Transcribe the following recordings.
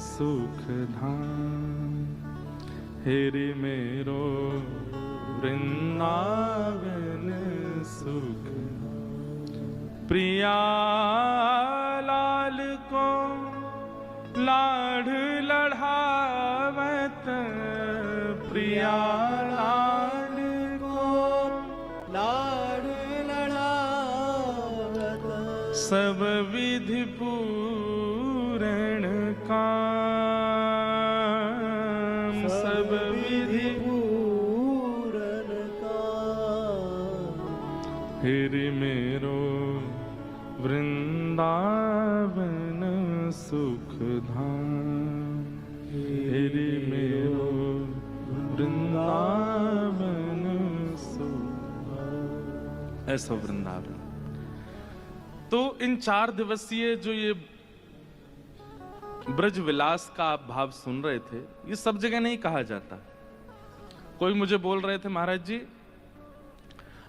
सुख धाम, हेरि मेरो वृंदावन सुख। प्रिया लाल को लाड़ लढ़ावत, प्रिया लाल को लाड़ लड़ावत, सब विधि पूरण काम, सब विधि पूरन काम। हेरि मेरो वृंदावन सुख धाम, हेरि मेरो वृंदावन सुख धाम। ऐसा वृंदावन। तो इन 4 दिवसीय जो ये ब्रज विलास का आप भाव सुन रहे थे, ये सब जगह नहीं कहा जाता। कोई मुझे बोल रहे थे, महाराज जी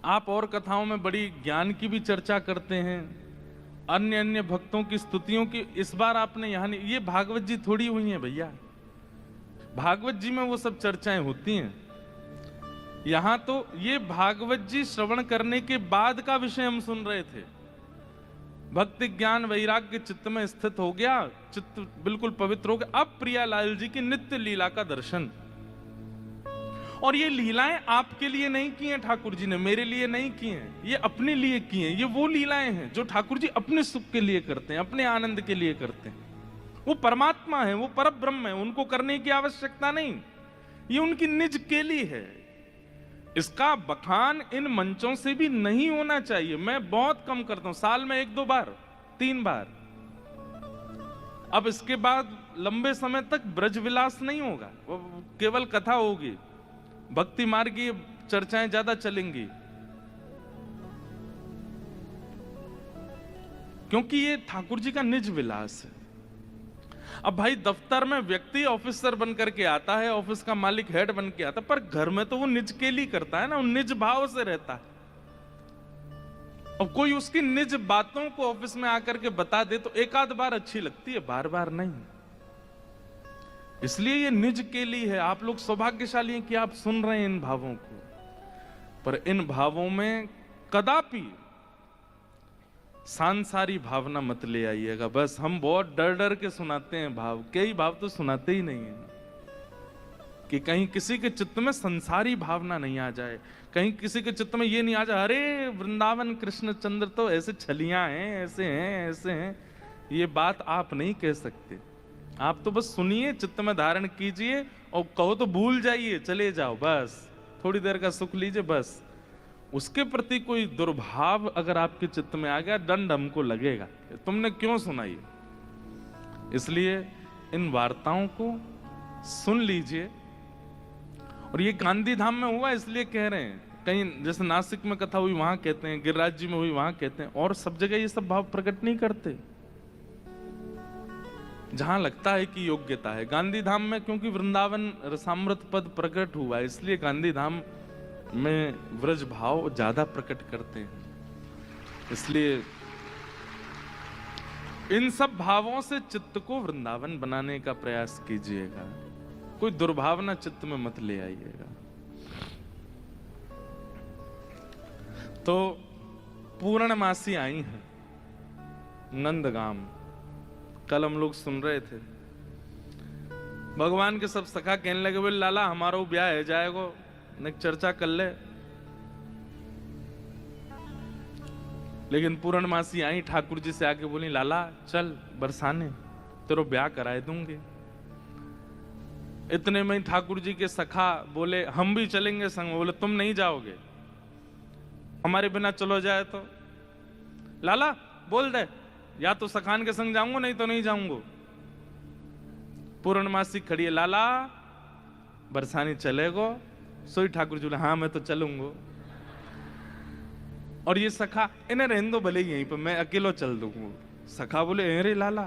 आप और कथाओं में बड़ी ज्ञान की भी चर्चा करते हैं, अन्य अन्य भक्तों की स्तुतियों की, इस बार आपने यहां नहीं। ये भागवत जी थोड़ी हुई हैं भैया, भागवत जी में वो सब चर्चाएं होती हैं। यहां तो ये भागवत जी श्रवण करने के बाद का विषय हम सुन रहे थे। भक्ति ज्ञान वैराग्य चित्त में स्थित हो गया, चित्त बिल्कुल पवित्र हो गया। अब प्रियालाल जी की नित्य लीला का दर्शन। और ये लीलाएं आपके लिए नहीं की हैं ठाकुर जी ने, मेरे लिए नहीं की हैं, ये अपने लिए की हैं। ये वो लीलाएं हैं जो ठाकुर जी अपने सुख के लिए करते हैं, अपने आनंद के लिए करते हैं। वो परमात्मा है, वो परब्रह्म है, उनको करने की आवश्यकता नहीं। ये उनकी निज केली है। इसका बखान इन मंचों से भी नहीं होना चाहिए। मैं बहुत कम करता हूं, साल में 1-2 बार 3 बार। अब इसके बाद लंबे समय तक ब्रज विलास नहीं होगा, वो केवल कथा होगी, भक्ति मार्ग की चर्चाएं ज्यादा चलेंगी, क्योंकि ये ठाकुर जी का निज विलास है। अब भाई दफ्तर में व्यक्ति ऑफिसर बन करके आता है, ऑफिस का मालिक हेड बन के आता है, पर घर में तो वो निज के लिए करता है ना, वो निज भाव से रहता है। अब कोई उसकी निज बातों को ऑफिस में आकर के बता दे तो एक आध बार अच्छी लगती है, बार बार नहीं। इसलिए ये निज के लिए है। आप लोग सौभाग्यशाली हैं कि आप सुन रहे हैं इन भावों को, पर इन भावों में कदापि सांसारी भावना मत ले आइएगा। बस हम बहुत डर डर के सुनाते हैं भाव, कई भाव तो सुनाते ही नहीं है कि कहीं किसी के चित्त में संसारी भावना नहीं आ जाए, कहीं किसी के चित्त में ये नहीं आ जाए अरे वृंदावन कृष्णचंद्र तो ऐसे छलियां हैं, ऐसे हैं, ऐसे हैं। ये बात आप नहीं कह सकते। आप तो बस सुनिए, चित्त में धारण कीजिए, और कहो तो भूल जाइए, चले जाओ, बस थोड़ी देर का सुख लीजिए। बस उसके प्रति कोई दुर्भाव अगर आपके चित्त में आ गया, दंड हमको लगेगा, तुमने क्यों सुनाई। इसलिए इन वार्ताओं को सुन लीजिए। और ये गांधी धाम में हुआ इसलिए कह रहे हैं, कहीं जैसे नासिक में कथा हुई वहां कहते हैं, गिरिराज जी में हुई वहां कहते हैं, और सब जगह ये सब भाव प्रकट नहीं करते जहां लगता है कि योग्यता है। गांधी धाम में क्योंकि वृंदावन रसामृत पद प्रकट हुआ है, इसलिए गांधी धाम में व्रज भाव ज्यादा प्रकट करते हैं। इसलिए इन सब भावों से चित्त को वृंदावन बनाने का प्रयास कीजिएगा, कोई दुर्भावना चित्त में मत ले आइएगा। तो पूर्णमासी आई हैं नंदगाम, कल हम लोग सुन रहे थे। भगवान के सब सखा कहने लगे, बोले लाला हमारा ब्याह है जाएगा, न चर्चा कर ले। लेकिन पूर्णमासी आई, ठाकुर जी से आके बोली लाला चल बरसाने, तेरा ब्याह कराए दूंगे। इतने में ठाकुर जी के सखा बोले हम भी चलेंगे संग। बोले तुम नहीं जाओगे, हमारे बिना चलो जाए तो। लाला बोल दे, या तो सखान के संग जाऊंगा, नहीं तो नहीं जाऊंगा। पूर्णमासी खड़ी है, लाला बरसाने चलेगो। सोई ठाकुर जी बोले हाँ मैं तो चलूंगा। और ये सखा इन्हें रहने दो भले यहीं पर, मैं अकेलो चल दूंगा। सखा बोले अरे लाला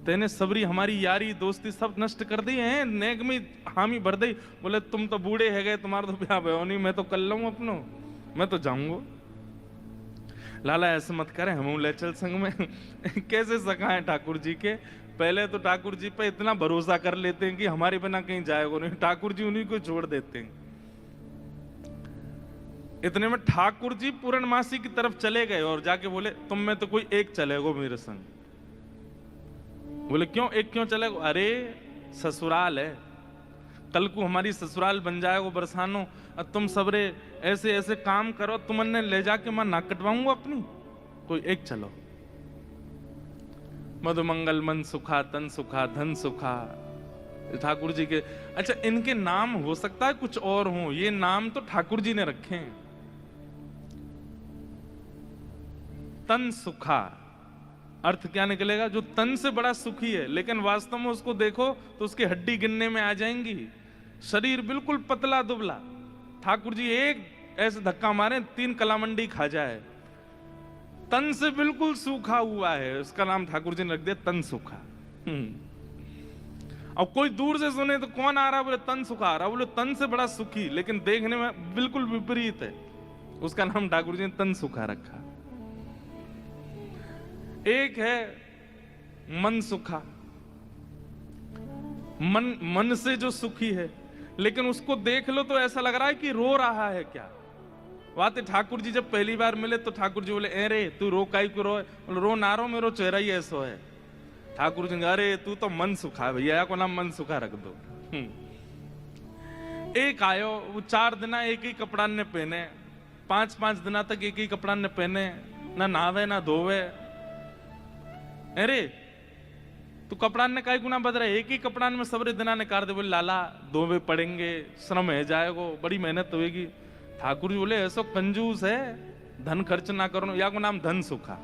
तेने सबरी हमारी यारी दोस्ती सब नष्ट कर दी है, नेक में हामी भर दी। बोले तुम तो बूढ़े है गए, तुम्हारा तो ब्याह भयो नहीं, मैं तो कर लूंगा अपनो, मैं तो जाऊंगा। लाला ऐसे मत करे, हम ले चल संग में। कैसे सखा है ठाकुर जी के, पहले तो ठाकुर जी पे इतना भरोसा कर लेते हैं कि हमारे बिना कहीं जाएगा नहीं, ठाकुर जी उन्हीं को छोड़ देते हैं। इतने में ठाकुर जी पूर्णमासी की तरफ चले गए और जाके बोले तुम में तो कोई एक चलेगो मेरे संग। बोले क्यों एक क्यों चलेगो? अरे ससुराल है, कल को हमारी ससुराल बन जाएगो बरसानो, और तुम सबरे ऐसे ऐसे काम करो, तुमने ले जाके मैं नाक कटवाऊंगा अपनी, कोई एक चलो। मधुमंगल मन सुखा तन सुखा धन सुखा, ठाकुर जी के। अच्छा, इनके नाम हो सकता है कुछ और हो, ये नाम तो ठाकुर जी ने रखे हैं। तन सुखा अर्थ क्या निकलेगा? जो तन से बड़ा सुखी है, लेकिन वास्तव में उसको देखो तो उसकी हड्डी गिनने में आ जाएंगी, शरीर बिल्कुल पतला दुबला। ठाकुर जी एक ऐसे धक्का मारे 3 कलामंडी खा जाए, तन से बिल्कुल सूखा हुआ है, उसका नाम ठाकुर जी ने रख दिया तन सुखा। और कोई दूर से सुने तो कौन आ रहा? बोले तन सुखा आ रहा, बोले तन से बड़ा सुखी, लेकिन देखने में बिल्कुल विपरीत है, उसका नाम ठाकुर जी ने तन सुखा रखा। एक है मन सुखा, मन से जो सुखी है, लेकिन उसको देख लो तो ऐसा लग रहा है कि रो रहा है क्या। बात है, ठाकुर जी जब पहली बार मिले तो ठाकुर जी बोले अरे तू रो काई को रो? बोले रो ना रो, मेरो चेहरा ही ऐसा है। ठाकुर जी अरे तू तो मन सुखा है भैया, को नाम मन सुखा रख दो। एक आयो, वो 4 दिन एक ही कपड़ा ने पहने, 5-5 दिन तक एक ही कपड़ा ने पहने, ना नहावे ना धोवे। अरे तू कपड़ा ने काई गुना बदल, एक ही कपड़ा में सबरे दिना ने कार दे। बोले लाला धोवे पड़ेंगे, श्रम है जाएगो, बड़ी मेहनत होगी। ठाकुर जी बोले ऐसा कंजूस है, धन खर्च ना करो, या को नाम धन सुखा।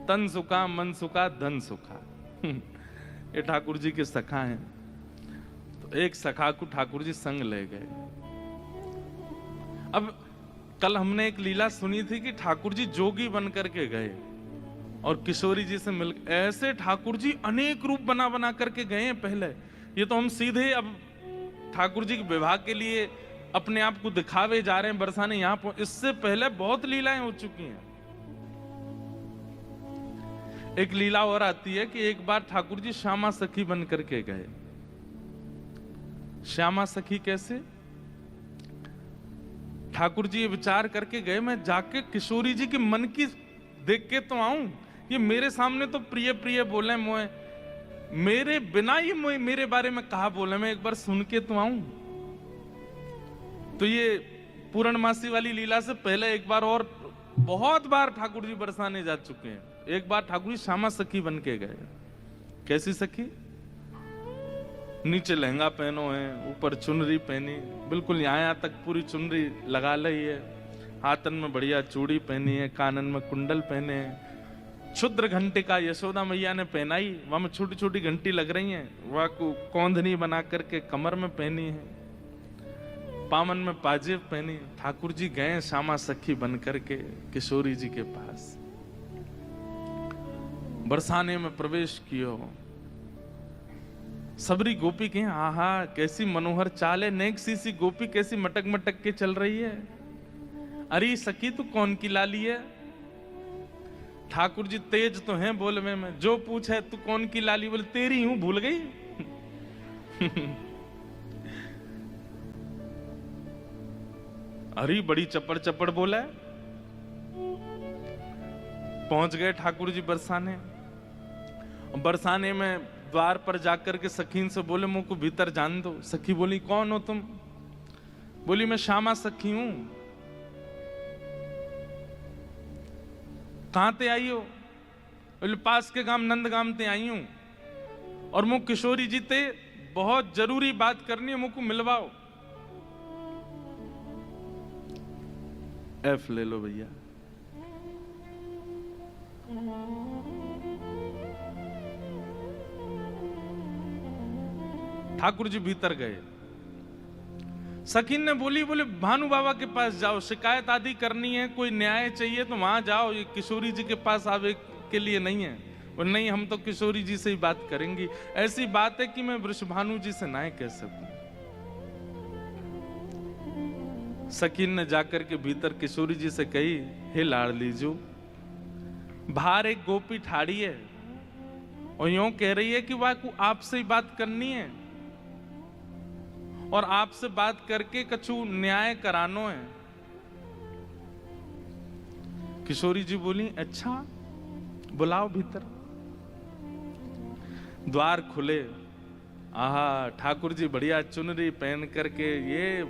तन सुखा मन सुखा धन सुखा। ये ठाकुर जी के सखा हैं। तो एक सखा को ठाकुर जी संग ले गए। अब कल हमने एक लीला सुनी थी कि ठाकुर जी जोगी बन करके गए और किशोरी जी से मिल, ऐसे ठाकुर जी अनेक रूप बना बना करके गए हैं पहले। ये तो हम सीधे अब ठाकुर जी के विवाह के लिए अपने आप को दिखावे जा रहे हैं, बरसाने यहां। इससे पहले बहुत लीलाएं हो चुकी हैं। एक लीला और आती है कि एक बार ठाकुर जी श्यामा सखी बन करके गए। श्यामा सखी कैसे? ठाकुर जी ये विचार करके गए, मैं जाके किशोरी जी के मन की देख के तो आऊं, ये मेरे सामने तो प्रिय प्रिय बोले मोए, मेरे बिना ही मोए मेरे बारे में कहा बोले, मैं एक बार सुन के तो आऊं। तो ये पूर्णमासी वाली लीला से पहले एक बार और बहुत बार ठाकुर जी बरसाने जा चुके हैं। एक बार ठाकुर जी श्यामा सखी बन के गए। कैसी सखी? नीचे लहंगा पहनो है, ऊपर चुनरी पहनी, बिल्कुल यहाँ तक पूरी चुनरी लगा ली है, हाथन में बढ़िया चूड़ी पहनी है, कानन में कुंडल पहने हैं, क्षुद्र घंटे का यशोदा मैया ने पहनाई, वहां में छोटी छोटी घंटी लग रही हैं, वह को कौंधनी बना करके कमर में पहनी है, पामन में पाजेब पहनी। ठाकुर जी गए श्यामा सखी बन करके किशोरी जी के पास, बरसाने में प्रवेश कियो। सबरी गोपी के आहा कैसी मनोहर चाल है, नेक सी गोपी कैसी मटक मटक के चल रही है। अरे सखी तू कौन की लाली है? ठाकुर जी तेज तो हैं बोलवे में, जो पूछे तू कौन की लाली, बोले तेरी हूं, भूल गई। अरे बड़ी चपड़ चपड़ बोला है। पहुंच गए ठाकुर जी बरसाने। बरसाने में द्वार पर जाकर के सखीन से बोले मुझ को भीतर जान दो। सखी बोली कौन हो तुम? बोली मैं श्यामा सखी हूं। कहां ते आई हो? बोले पास के गांव नंदगाम ते आई हूं, और मुझ किशोरी जी ते बहुत जरूरी बात करनी है, मुझको मिलवाओ। एफ ले लो भैया। ठाकुर जी भीतर गए। सखीन ने बोली बोले भानु बाबा के पास जाओ, शिकायत आदि करनी है, कोई न्याय चाहिए तो वहां जाओ, ये किशोरी जी के पास आवे के लिए नहीं है। और नहीं, हम तो किशोरी जी से ही बात करेंगी। ऐसी बात है कि मैं वृषभानु जी से ना कह सकूं। सखीन ने जाकर के भीतर किशोरी जी से कही, हे लाड़ लीजो, बाहर एक गोपी ठाड़ी है, और यूं कह रही है कि वाकू आपसे ही बात करनी है और आपसे बात करके कछु न्याय करानो है। किशोरी जी बोली, अच्छा बुलाओ भीतर। द्वार खुले। आहा, ठाकुर जी बढ़िया चुनरी पहन करके, ये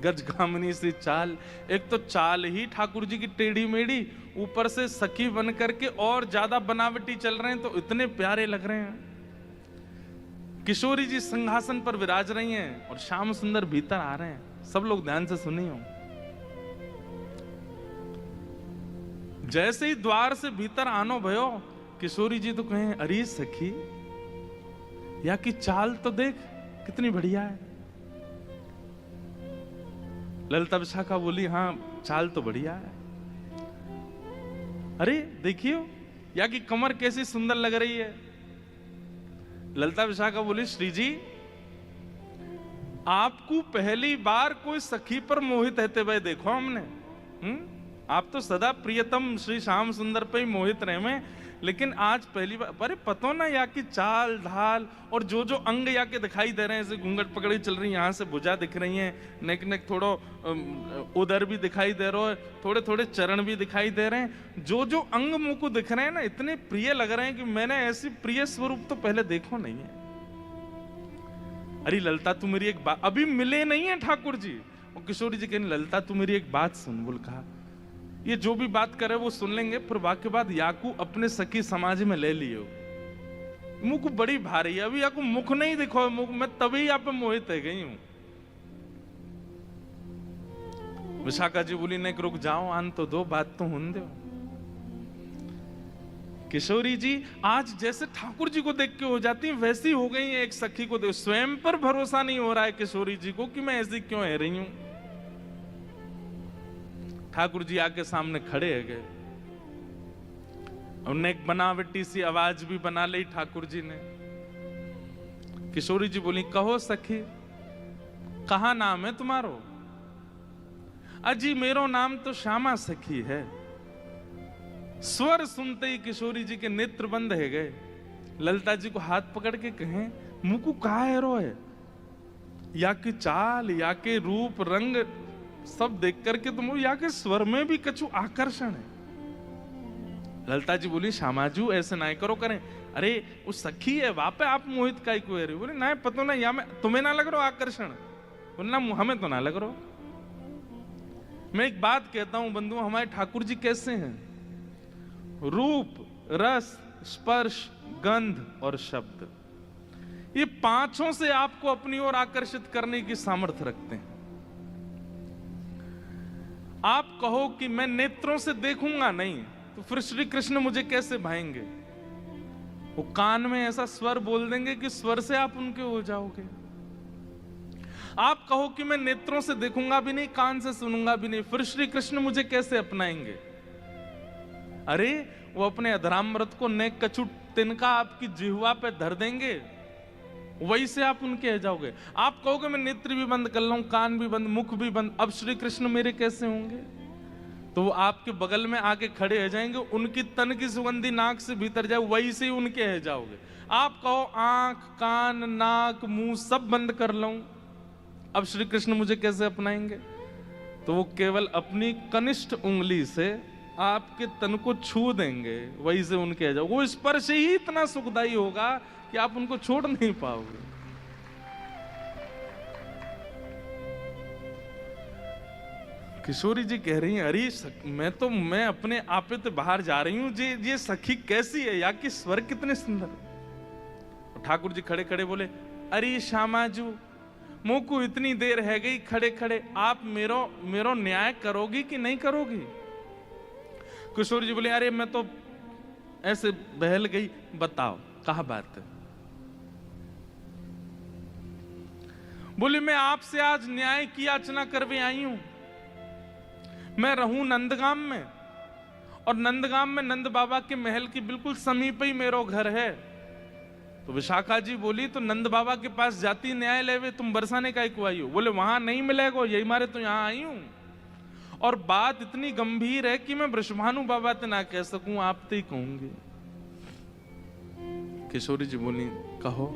गजगामिनी सी चाल। एक तो चाल ही ठाकुर जी की टेढ़ी मेढ़ी, ऊपर से सखी बन करके और ज्यादा बनावटी चल रहे हैं, तो इतने प्यारे लग रहे हैं। किशोरी जी सिंहासन पर विराज रही हैं और श्याम सुंदर भीतर आ रहे हैं। सब लोग ध्यान से सुनिए। जैसे ही द्वार से भीतर आनो भयो, किशोरी जी तो कहें, अरे सखी, या की चाल तो देख कितनी बढ़िया है। ललिता विशाखा बोली, हाँ चाल तो बढ़िया है। अरे देखियो, या की कमर कैसी सुंदर लग रही है। ललिता विशाखा बोली, श्री जी, आपको पहली बार कोई सखी पर मोहित रहते हुए देखो हमने। आप तो सदा प्रियतम श्री श्याम सुंदर पे ही मोहित रहे में, लेकिन आज पहली बार। अरे पतो ना, या की चाल ढाल और जो जो अंग या के दिखाई दे रहे हैं, जैसे घूंघट पकड़ी चल रही है, यहाँ से भुजा दिख रही है, नेक नेक थोड़ो उदर भी दिखाई दे रहा है, थोड़े थोड़े चरण भी दिखाई दे रहे हैं। जो जो अंग मुंह को दिख रहे हैं ना, इतने प्रिय लग रहे हैं कि मैंने ऐसी प्रिय स्वरूप तो पहले देखो नहीं है। अरे ललिता, तू मेरी एक बात, अभी मिले नहीं है ठाकुर जी। और किशोरी जी कहने, ललिता तू मेरी एक बात सुन। बोल, कहा, ये जो भी बात करे वो सुन लेंगे, फिर वाक्य बाद याकू अपने सखी समाज में ले लियो। मुख बड़ी भारी है, अभी याकू मुख नहीं दिखो, मुख मैं तभी यहाँ पे मोहित है गई हूं। विशाखा जी बोली, नहीं रुक जाओ, आन तो दो, बात तो हुन दो। किशोरी जी आज जैसे ठाकुर जी को देख के हो जाती है, वैसी हो गई है एक सखी को देख। स्वयं पर भरोसा नहीं हो रहा है किशोरी जी को कि मैं ऐसी क्यों है रही हूं। ठाकुर जी आके सामने खड़े है गए, उन्हें एक बनावटी सी आवाज भी बना ली ठाकुर जी ने। किशोरी जी बोली, कहो सखी, कहा नाम है तुम्हारो? अजी मेरो नाम तो श्यामा सखी है। स्वर सुनते ही किशोरी जी के नेत्र बंद है गए। ललिता जी को हाथ पकड़ के कहें, मुकु कहा है रो है, या की चाल, या के रूप रंग सब देख करके तुम, या के स्वर में भी कछु आकर्षण है। ललिता जी बोली, श्यामाजू ऐसे ना करो करें। अरे वो सखी है, वहां पे आप मोहित का को है। बोले, ना पता ना, या मैं तुम्हें ना लग रहा आकर्षण? बोलना हमें तो ना लग रहा। मैं एक बात कहता हूं बंधु, हमारे ठाकुर जी कैसे हैं? रूप, रस, स्पर्श, गंध और शब्द, ये पांचों से आपको अपनी ओर आकर्षित करने की सामर्थ्य रखते हैं। आप कहो कि मैं नेत्रों से देखूंगा नहीं, तो फिर श्री कृष्ण मुझे कैसे भाएंगे? वो कान में ऐसा स्वर बोल देंगे कि स्वर से आप उनके हो जाओगे। आप कहो कि मैं नेत्रों से देखूंगा भी नहीं, कान से सुनूंगा भी नहीं, फिर श्री कृष्ण मुझे कैसे अपनाएंगे? अरे वो अपने अधरामृत को नेक कछु तिनका आपकी जिह्वा पे धर देंगे, वही से आप उनके हो जाओगे। आप कहोगे मैं नेत्र भी बंद कर लूं, कान भी बंद, मुख भी बंद, अब श्री कृष्ण मेरे कैसे होंगे? तो वो आपके बगल में आके खड़े हो जाएंगे, उनकी तन की सुगंधी नाक से भीतर जाए, वही से उनके हो जाओगे। आप कहो आंख, कान, नाक, मुंह सब बंद कर लूं, अब श्री कृष्ण मुझे कैसे अपनाएंगे? तो वो केवल अपनी कनिष्ठ उंगली से आपके तन को छू देंगे, वही से उनके हो जाओगे। वो स्पर्श ही इतना सुखदायी होगा कि आप उनको छोड़ नहीं पाओगे। किशोरी जी कह रही हैं, अरे मैं अपने आपे तो बाहर जा रही हूं, ये सखी कैसी है, या कि स्वर कितने सुंदर। ठाकुर जी खड़े खड़े बोले, अरे श्यामाजू, मुंह को इतनी देर है गई खड़े खड़े, आप मेरो न्याय करोगी कि नहीं करोगी? किशोरी जी बोले, अरे मैं तो ऐसे बहल गई, बताओ कहा बात है? बोले, मैं आपसे आज न्याय की याचना करवे आई हूं। मैं रहूं नंदगाम में, और नंदगाम में नंद बाबा के महल के बिल्कुल समीप ही मेरा घर है। तो विशाखा जी बोली, तो नंद बाबा के पास जाती न्याय लेवे, तुम बरसाने का को आई हो? बोले, वहां नहीं मिलेगा, यही मारे तो यहां आई हूं। और बात इतनी गंभीर है कि मैं वृषभानु बाबा ते ना कह सकूं, आप ते ही कहूंगी। किशोरी जी बोली, कहो।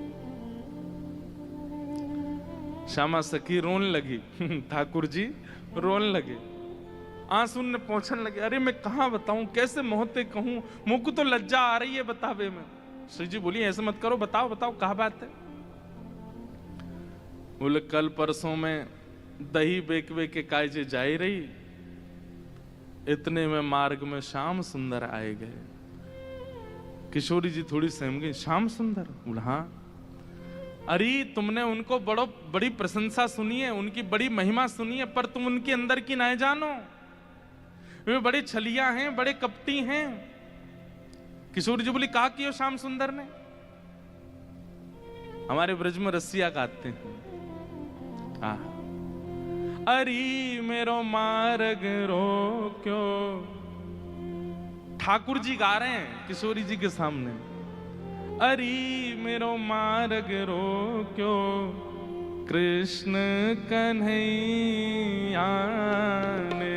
श्यामा सखी रोने लगी। ठाकुर जी रोने लगे, आंसू ने पहुंचने लगे। अरे मैं कहाँ बताऊं, कैसे मोहते कहूं, मुझको तो लज्जा आ रही है बतावे में। श्री जी बोली, ऐसे मत करो, बताओ बताओ कहा बात है। बोले, कल परसों में दही बेक बेक के कायजे जाई रही, इतने में मार्ग में श्याम सुंदर आए गए। किशोरी जी थोड़ी सहम गई, श्याम सुंदर? बोला, हाँ। अरे तुमने उनको बड़ी प्रशंसा सुनी है, उनकी बड़ी महिमा सुनी है, पर तुम उनके अंदर की ना जानो। वे बड़े छलिया हैं, बड़े कपटी हैं। किशोरी जी बोली, कहा कियो श्याम सुंदर ने? हमारे ब्रज में रसिया गाते हैं, अरे मेरो मार्ग रोक्यो। ठाकुर जी गा रहे हैं किशोरी जी के सामने, अरे मेरो मार्ग रोक्यो, कृष्ण कन्हैया ने।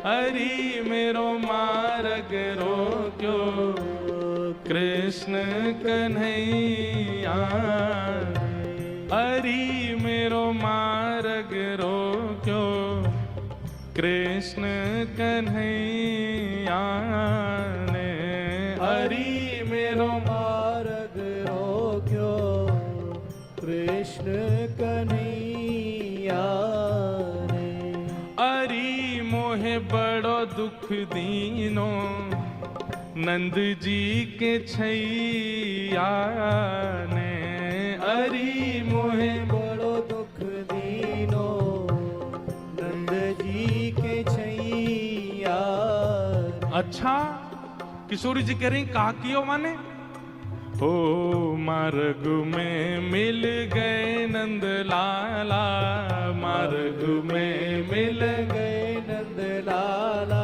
अरे मेरो मार्ग रोक्यो, कृष्ण कन्हैया। अरे मेरो मार्ग रोक्यो, कृष्ण कन्हैया ने। हरि मेरो मार्ग रोक्यो, कृष्ण कन्हैया ने। अरे मोहे बड़ो दुख दीनो, नंद जी के छैया ने। हरि मोहे बड़ो दुख दीनो, नंद जी के छैया। अच्छा, किशोरी जी कह रही, कहा कियो माने? ओ मार्ग में मिल गए नंद लाला, मार्ग में मिल गए नंद लाला।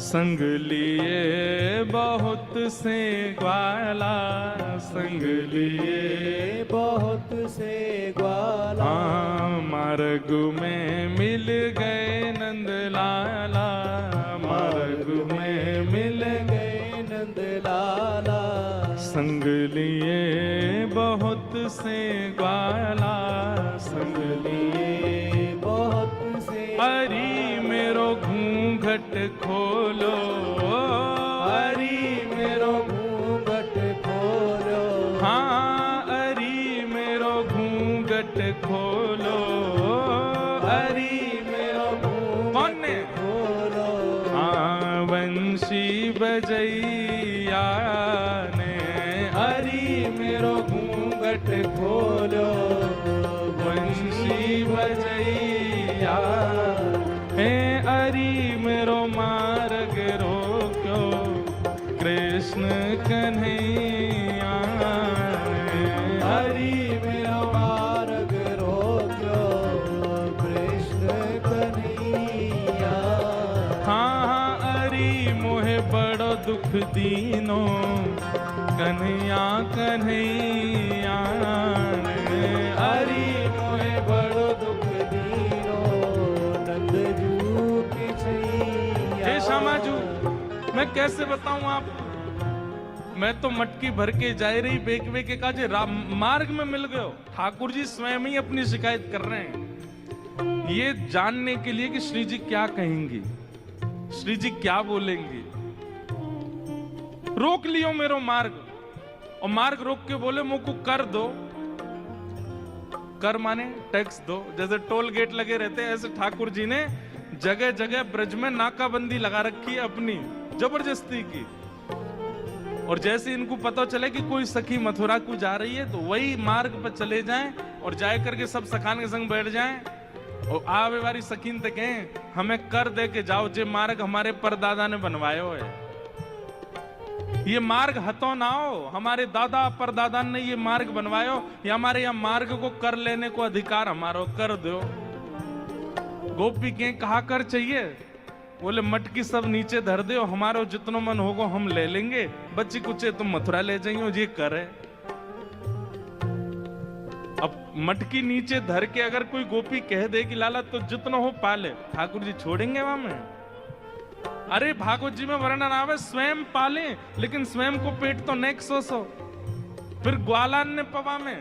संग लिए बहुत से ग्वाला, संग लिए बहुत से ग्वाला। हाँ, मार्ग में मिल गए नंद लाला, मार्ग में मिल गए नंद लाला। संग लिए बहुत से ग्वाला, संग लिए बहुत से। अरे मेरो घूंघट खोलो, हरि मेरो घूंघट खोलो। हाँ, अरे मेरो घूंघट खोलो। हरि मेरो कौन ने? खोलो। हाँ, बंशी बजैया ने। हरि मेरो घूंघट खोलो। बंशी बजैया हे। अरे मेरो मार्ग रोक्यो, कृष्ण कन्हैया ने। हरि मेरो मार्ग रोक्यो, कृष्ण कन्हैया। हाँ, अरे मोहे बड़ो दुख दीनो, कन्हैया कन्हैया ने। हरि मोहे बड़ो दुख दीनो, नंद जू की छैया। हे श्यामाजू, मैं कैसे बताऊं आपको? मैं तो मटकी भर के जा रही बेक बेक के काजे मार्ग में मिल गए हो। ठाकुर जी स्वयं ही अपनी शिकायत कर रहे हैं, ये जानने के लिए कि श्री जी क्या कहेंगी, श्री जी क्या बोलेंगी। रोक लियो मेरो मार्ग, और मार्ग रोक के बोले मुझको कर दो। कर माने टैक्स दो, जैसे टोल गेट लगे रहते हैं, ऐसे ठाकुर जी ने जगह जगह ब्रज में नाकाबंदी लगा रखी है अपनी जबरदस्ती की। और जैसे इनको पता चले कि कोई सखी मथुरा को जा रही है, तो वही मार्ग पर चले जाएं और जाए करके सब सखान के संग बैठ जाएं और आवे वाली सखीन तक कहें, हमें कर दे के जाओ, जे मार्ग हमारे परदादा ने बनवायो है। ये मार्ग हतो ना हो, हमारे दादा परदादा ने ये मार्ग बनवायो, या हमारे यहाँ मार्ग को कर लेने को अधिकार हमारो, कर दो। गोपी के कहा कर चाहिए? बोले मटकी सब नीचे धर दे, हमारो जितनो मन होगो हम ले लेंगे, बच्ची कुचे तुम मथुरा ले जाइयो, ये करे। अब मटकी नीचे धर के अगर कोई गोपी कह दे कि लाला तो जितना हो पाले, ठाकुर जी छोड़ेंगे वहां में? अरे भागवत जी में वर्णन आवे स्वयं पाले, लेकिन स्वयं को पेट तो नेक सो फिर ग्वालान ने पवा में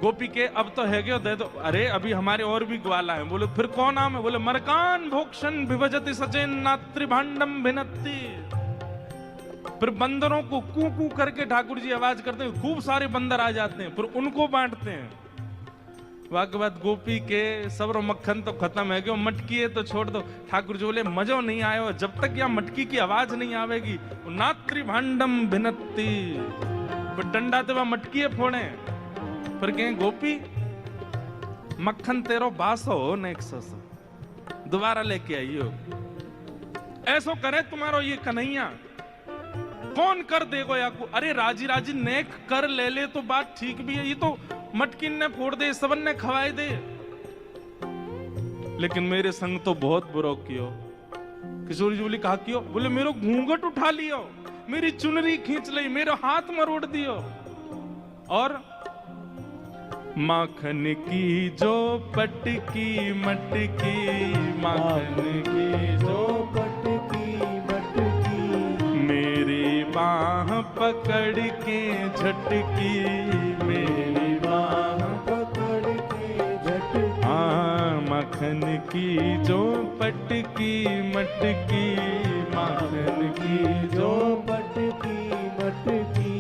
गोपी के अब तो है दे दो, अरे अभी हमारे और भी ग्वाला हैं। बोले फिर कौन नाम है? बोले मरकान भोक्षण विभजति सचेन नात्री भांडम भिनत्ति। फिर बंदरों को कू कू करके ठाकुर जी आवाज करते हैं, खूब सारे बंदर आ जाते हैं, फिर उनको बांटते हैं। वाक बाद गोपी के सब्र मक्खन तो खत्म है, क्यों मटकी है तो छोड़ दो। ठाकुर जी बोले मजो नहीं आयो, जब तक यहाँ मटकी की आवाज नहीं आवेगी। नात्री भांडम भिनत्ति, फिर डंडा ते वह मटकी फोड़े। फिर कहें गोपी मक्खन तेरो बासो नेक्सो दोबारा लेके आइयो। ऐसो करे तुम्हारो ये कन्हैया, कौन कर देगो या को? अरे राजी राजी नेक कर ले ले तो बात ठीक भी है, ये तो मटकिन ने फोड़ दे, सबन ने खवाए दे, लेकिन मेरे संग तो बहुत बुरा कियो। किशोरी जी बोली कहा कियो? बोले मेरो घूंघट उठा लियो, मेरी चुनरी खींच ली, मेरा हाथ मरोड़ दियो, और माखन की जो पटकी मटकी, माखन की जो पटकी मटकी, मेरी बाह पकड़ के झटकी, मेरी बाह पकड़ के झटकी। माखन की जो पटकी मटकी, माखन की जो पटकी मटकी,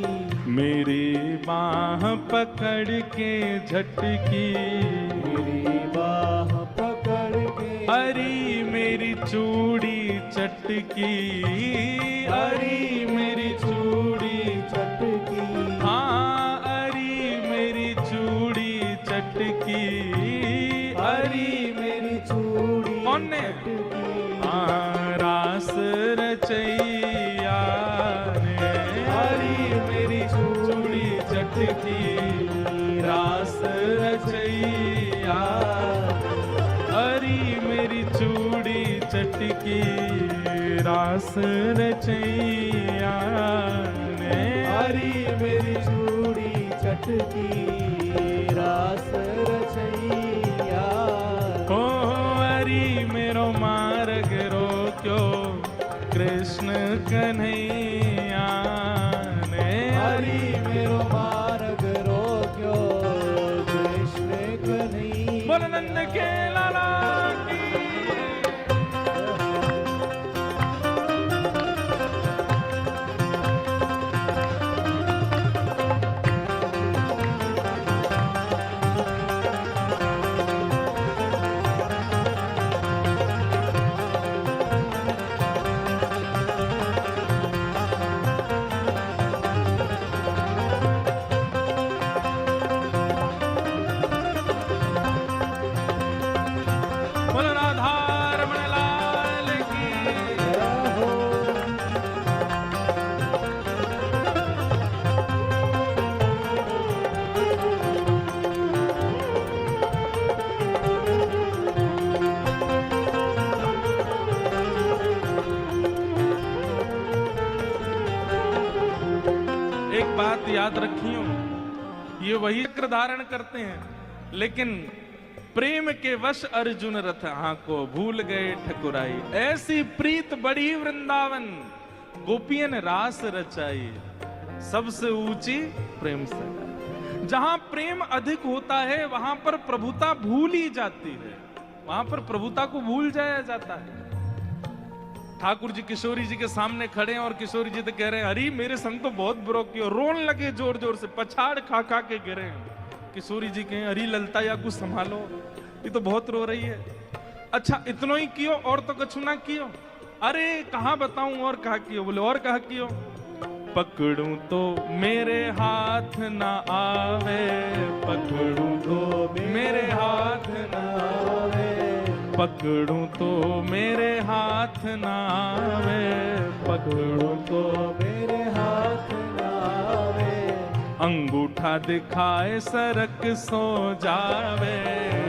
मेरी बाह पकड़ के झटकी, मेरी बाह पकड़ के, हरी मेरी चूड़ी चटकी, हरी मेरी चूड़ी चटकी, हाँ हरी मेरी चूड़ी चटकी, हरी मेरी चूड़ी कौन ने? रास रचैया ने, हरी मेरी चूड़ी चटकी, रास रचैया, हरी मेरी चूड़ी चटकी, रास रचैया ने, हरी मेरी चूड़ी चटकी, रास रचैया। ओ हरी मेरो मार्ग रोक्यो कृष्ण कन्हैया ने, हरी मेरो मार्ग रोक्यो कृष्ण कन्हैया। बोल नंद के लाला की। बोल राधा रमण लाल की। एक बात याद रखियो, ये वही चक्र धारण करते हैं, लेकिन प्रेम के वश अर्जुन रथ को भूल गए ठकुराई। ऐसी प्रीत बड़ी वृंदावन, गोपियन रास रचाई, सबसे ऊंची प्रेम से। जहां प्रेम अधिक होता है वहां पर प्रभुता भूल ही जाती है, वहां पर प्रभुता को भूल जाया जाता है। ठाकुर जी किशोरी जी के सामने खड़े हैं और किशोरी जी तो कह रहे हैं अरे मेरे संग तो बहुत बुरा किया, रोन लगे जोर जोर से, पछाड़ खा खा के गिरे हैं। किशोरी जी कहें अरे ललता या कुछ संभालो, ये तो बहुत रो रही है। अच्छा इतना ही कियो और तो कुछ ना कियो? अरे कहाँ बताऊं और कहा कियो? बोले और कहा कियो? पकड़ूं तो मेरे हाथ ना आवे, पकड़ूं तो मेरे हाथ ना आवे, पकड़ूं तो मेरे हाथ ना आवे, पकड़ूं तो मेरे हाथ ना आवे, अंगूठा दिखाए सरक सो जावे,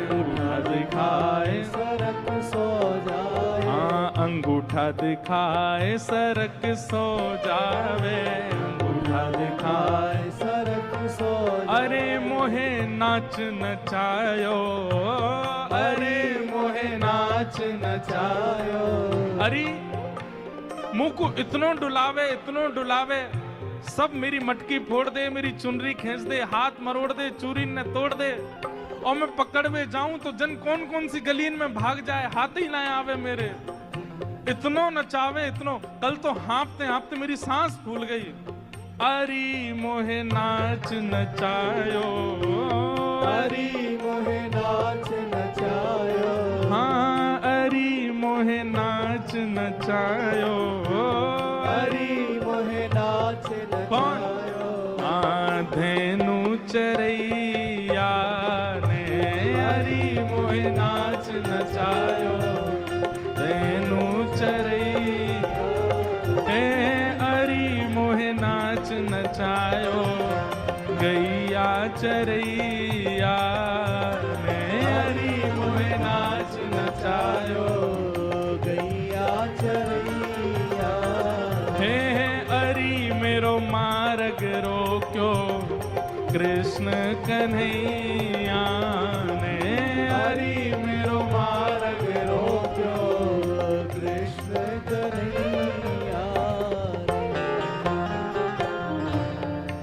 अंगूठा दिखाए सरक सो जाए। हाँ अंगूठा दिखाए सरक सो जावे, अंगूठा दिखाए सरक सो जाए। अरे मोहे नाच नचायो, अरे मोहे नाच नचायो। अरे मुंह को इतनो डुलावे इतनो डुलावे, सब मेरी मटकी फोड़ दे, मेरी चुनरी खींच दे, हाथ मरोड़ दे, चूरी ने तोड़ दे, और मैं पकड़ में जाऊं तो जन कौन कौन सी गलीन में भाग जाए, हाथ ही ना आवे मेरे। इतनो नचावे इतनो, कल तो हाँपते हाँपते मेरी सांस फूल गई। अरी मोहे नाच नचायो, अरी मोहे नाच नचायो, हाँ अरी मोहे नाच नचायो, अरी मोहे नाच नचायो। धेनु चरैया ने अरी मोहे नाच नचायो, धेनु चरैया अरी मोहे नाच नचायो, गैया चरैया ने अरी मोहे नाच नचायो, गैया चरैया हे अरी मेरो मार्ग रोक्यो, कृष्ण कन्हैया ने हरि मेरो मार्ग रोक्यो, कृष्ण कन्हैया।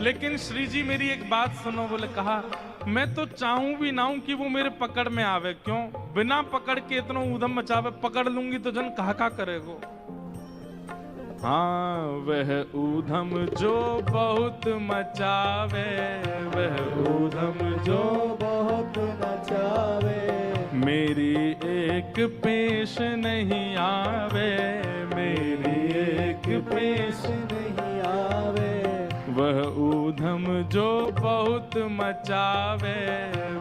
लेकिन श्री जी मेरी एक बात सुनो, बोले कहा मैं तो चाहूं भी ना हूं कि वो मेरे पकड़ में आवे, क्यों बिना पकड़ के इतना ऊधम मचावे, पकड़ लूंगी तो जन कहा करेगो। हाँ वह ऊधम जो बहुत मचावे, वह ऊधम जो जो बहुत नचावे, मेरी एक पेश नहीं आवे, मेरी एक पेश नहीं आवे। वह ऊधम जो बहुत मचावे,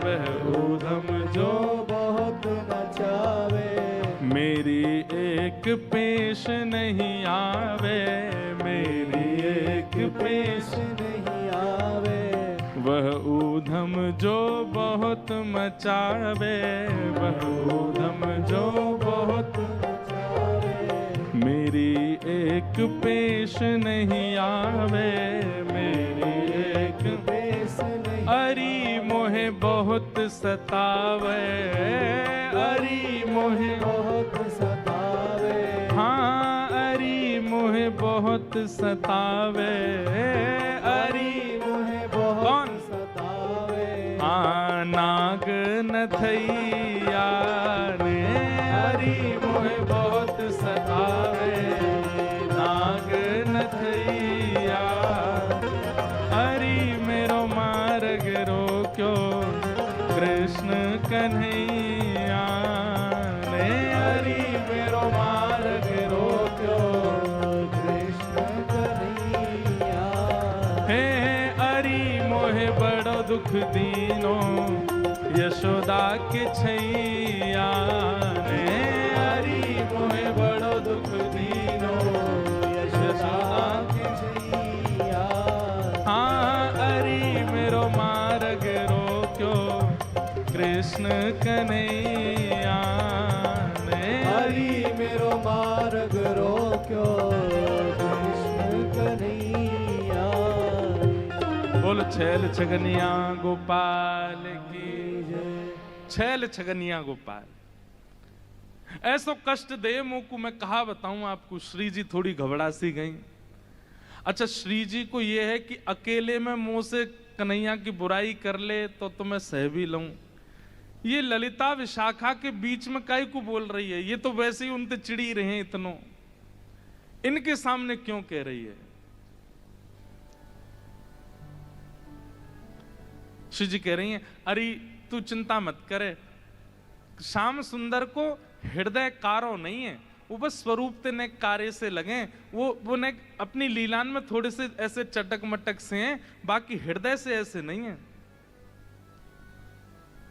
वह ऊधम जो जो बहुत नचावे, मेरी एक पेश नहीं आवे, मेरी एक पेश नहीं आवे। वह ऊधम जो बहुत मचावे, वह ऊधम जो बहुत नचावे, मेरी एक पेश नहीं आवे, मेरी एक पेश नहीं अरी मोहे बहुत सतावे, अरी मोहे बहुत सतावे, हाँ अरी मोहे बहुत सतावे, अरी मोहे बहुत कौन? सतावे। नाग नथैया ने अरी मोहे बहुत सतावे, नाग नथैया अरी मेरो मार्ग रोक्यो, कृष्ण कन्हैया ने अरी मेरो मार्ग रोक्यो, कृष्ण कन्हैया। हे अरी मोहे बड़ो दुख दीनो, यशोदा के छैया ने अरी मोहे बड़ो दुख दीनो, यशोदा के छैया। हाँ अरी मेरो मार्ग रोक्यो, कृष्ण कन्हैया ने हरि मेरो मार्ग रोक्यो, कृष्ण कन्हैया। बोल छैल छगनिया गोपाल की जय, छैल छगनिया गोपाल। ऐसो कष्ट दे मोकू, मैं कहा बताऊं आपको। श्री जी थोड़ी घबरा सी गई। अच्छा श्री जी को यह है कि अकेले में मुंह से कन्हैया की बुराई कर ले तो मैं सह भी लूं। ये ललिता विशाखा के बीच में काहे को बोल रही है? ये तो वैसे ही उनसे चिड़ी रहे हैं इतनो, इनके सामने क्यों कह रही है? श्री जी कह रही हैं, अरे तू चिंता मत करे, श्याम सुंदर को हृदय कारो नहीं है, वो बस स्वरूप ते ने कार्य से लगे, वो ने अपनी लीलान में थोड़े से ऐसे चटक मटक से हैं, बाकी हृदय से ऐसे नहीं है।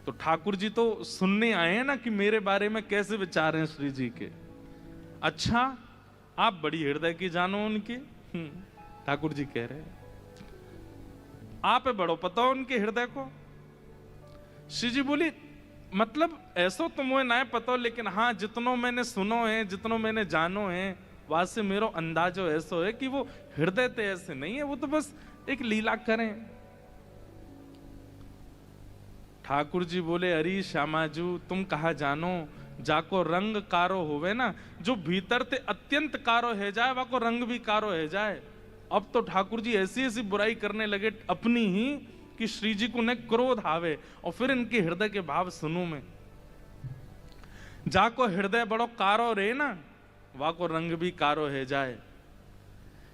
तो ठाकुर जी तो सुनने आए हैं ना कि मेरे बारे में कैसे विचार हैं श्री जी के। अच्छा आप बड़ी हृदय की जानो उनकी। ठाकुर जी कह रहे हैं आप बड़ो पता हो उनके हृदय को। श्री जी बोली मतलब ऐसो तो मुझे ना पता, लेकिन हाँ जितनो मैंने सुनो है, जितनो मैंने जानो है, वहां से मेरो अंदाजो ऐसो है कि वो हृदय ते ऐसे नहीं है, वो तो बस एक लीला करें। ठाकुर जी बोले, अरे श्यामाजू तुम कहा जानो, जाको रंग कारो होवे ना, जो भीतर ते अत्यंत कारो है जाए, वाको रंग भी कारो है जाए। अब तो ठाकुर जी ऐसी ऐसी बुराई करने लगे अपनी ही कि श्री जी को न क्रोध आवे। और फिर इनके हृदय के भाव सुनू में, जाको हृदय बड़ो कारो रे ना, वाको रंग भी कारो है जाए।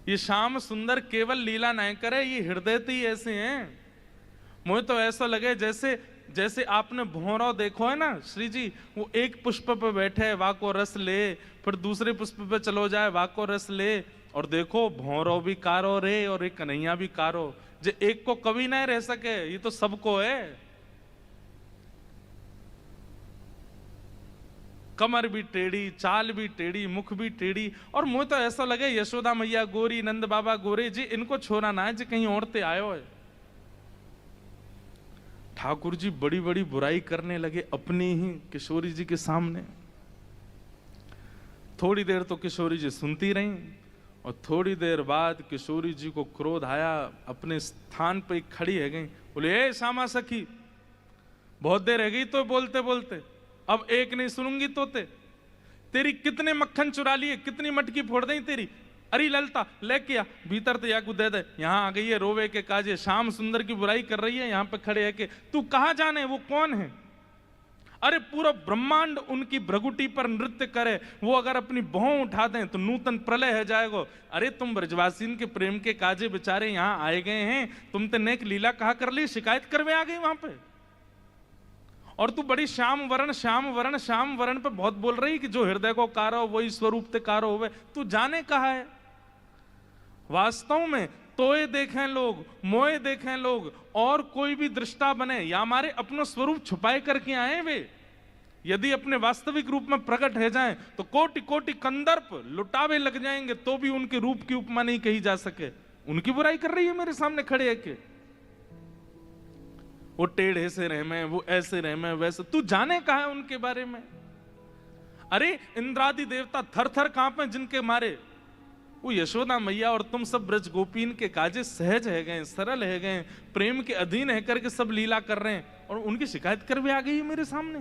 ये श्याम सुंदर केवल लीला नहीं करे, ये हृदय तो ही ऐसे हैं। मुझे तो ऐसा लगे जैसे जैसे आपने भौरा देखो है ना श्री जी, वो एक पुष्प पे बैठे वाको रस ले, फिर दूसरे पुष्प पे चलो जाए वाको रस ले। और देखो भौरो भी कारो रे और एक कन्हैया भी कारो, जे एक को कभी नहीं रह सके, ये तो सबको है। कमर भी टेढ़ी, चाल भी टेढ़ी, मुख भी टेढ़ी। और मुझे तो ऐसा लगे यशोदा मैया गोरी, नंद बाबा गोरे जी, इनको छोड़ा ना है जी कहीं औरतें आयो है। ठाकुर जी बड़ी बड़ी बुराई करने लगे अपनी ही किशोरी जी के सामने। थोड़ी देर तो किशोरी जी सुनती रहीं, और थोड़ी देर बाद किशोरी जी को क्रोध आया, अपने स्थान पे खड़ी है गई, बोले ए श्यामा सखी, बहुत देर रह गई तो बोलते बोलते, अब एक नहीं सुनूंगी तो तेरी कितने मक्खन चुरा लिए, कितनी मटकी फोड़ दी तेरी। अरे ललता लेके आ भीतर, तो याकू दे दे। यहाँ आ गई है रोवे के काजे, श्याम सुंदर की बुराई कर रही है, यहाँ पे खड़े है कि तू कहाँ जाने, वो कौन है। अरे पूरा ब्रह्मांड उनकी भ्रगुटी पर नृत्य करे, वो अगर अपनी भौं उठा दें तो नूतन प्रलय है जाएगो। अरे तुम ब्रजवासीन के प्रेम के काजे बेचारे यहाँ आए गए हैं, तुम ते नेक लीला कहा कर ली, शिकायत करवे आ गई वहां पे। और तू बड़ी श्याम वरण श्याम वरण श्याम वरण पे बहुत बोल रही कि जो हृदय को कारो वही स्वरूप ते कारो होवे। तू जाने कहा है वास्तव में, तोए देखें लोग, मोए देखें लोग, और कोई भी दृष्टा बने या हमारे अपना स्वरूप छुपाए करके आए वे, यदि अपने वास्तविक रूप में प्रकट हो जाएं तो कोटि कोटि कंदर्प लुटावे लग जाएंगे, तो भी उनके रूप की उपमा नहीं कही जा सके। उनकी बुराई कर रही है मेरे सामने खड़े है के वो टेढ़े से रह में, वो ऐसे रह में, वैसे। तू जाने कहा है उनके बारे में। अरे इंद्रादि देवता थर थर कांपे जिनके मारे, वो यशोदा मैया और तुम सब ब्रज गोपीन के काजे सहज है गए, सरल है गए, प्रेम के अधीन है करके सब लीला कर रहे हैं, और उनकी शिकायत कर भी आ गई है मेरे सामने।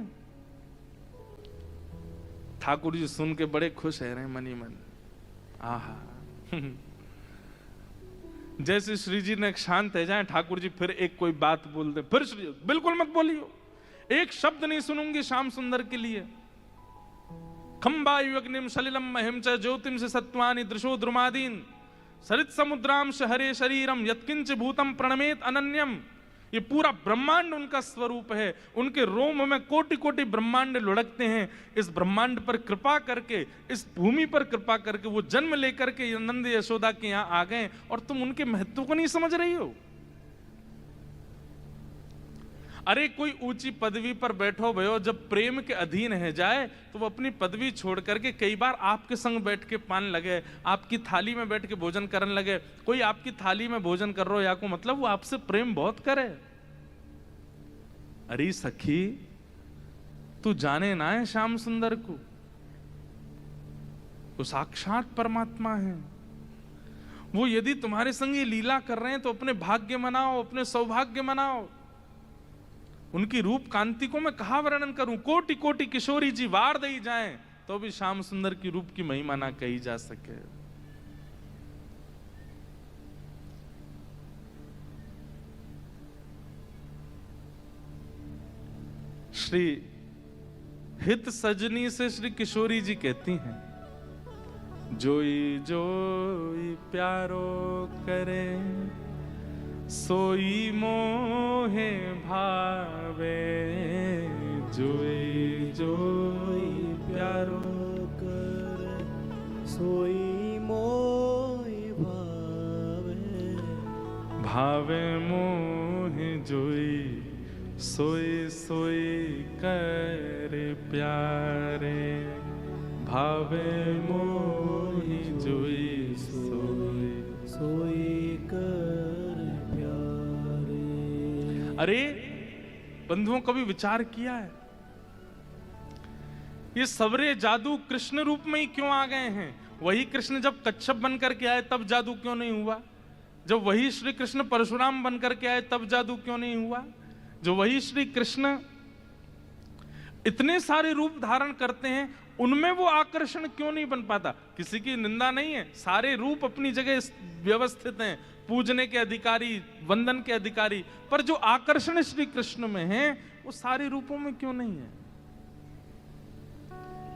ठाकुर जी सुन के बड़े खुश है रहे मनी मन। आहा जैसे श्री जी ने शांत है जाए, ठाकुर जी फिर एक कोई बात बोल दे, फिर श्री बिल्कुल मत बोलियो, एक शब्द नहीं सुनूंगी श्याम सुंदर के लिए। खंबायुग्निम सलिलम महिम च ज्योतिम से सत्वानि दृशो द्रुमादीन सरित समुद्राम हरे शरीरम यत्किंच भूतम प्रणमेत अनन्यम। ये पूरा ब्रह्मांड उनका स्वरूप है, उनके रोम में कोटि कोटि ब्रह्मांड लुढ़कते हैं। इस ब्रह्मांड पर कृपा करके, इस भूमि पर कृपा करके वो जन्म लेकर के नंद यशोदा के यहाँ आ गए, और तुम उनके महत्व को नहीं समझ रही हो। अरे कोई ऊंची पदवी पर बैठो भयो, जब प्रेम के अधीन है जाए तो वो अपनी पदवी छोड़ करके कई बार आपके संग बैठ के पान लगे, आपकी थाली में बैठ के भोजन करने लगे। कोई आपकी थाली में भोजन कर रहा हो या को मतलब वो आपसे प्रेम बहुत करे। अरे सखी तू जाने ना है श्याम सुंदर को, वो साक्षात परमात्मा है। वो यदि तुम्हारे संग ये लीला कर रहे हैं तो अपने भाग्य मनाओ, अपने सौभाग्य मनाओ। उनकी रूप कांति को मैं कहा वर्णन करूं, कोटि कोटि किशोरी जी वार दई जाएं तो भी श्याम सुंदर की रूप की महिमा ना कही जा सके। श्री हित सजनी से श्री किशोरी जी कहती हैं, जोई जोई प्यारो करे सोई मोहे भावे, जोई जोई प्यारो करे सोई मोहि भावे, भावे मोहे जोई सोई सोई करे प्यारे, भावे मोहि जोई सोई सोई कर प्यारे। अरे बंधुओं कभी विचार किया है ये सवरे जादू कृष्ण रूप में ही क्यों आ गए हैं? वही कृष्ण जब कच्छप बनकर के आए तब जादू क्यों नहीं हुआ? जब वही श्री कृष्ण परशुराम बनकर के आए तब जादू क्यों नहीं हुआ? जो वही श्री कृष्ण इतने सारे रूप धारण करते हैं उनमें वो आकर्षण क्यों नहीं बन पाता? किसी की निंदा नहीं है, सारे रूप अपनी जगह व्यवस्थित हैं, पूजने के अधिकारी, वंदन के अधिकारी, पर जो आकर्षण श्री कृष्ण में है वो सारे रूपों में क्यों नहीं है?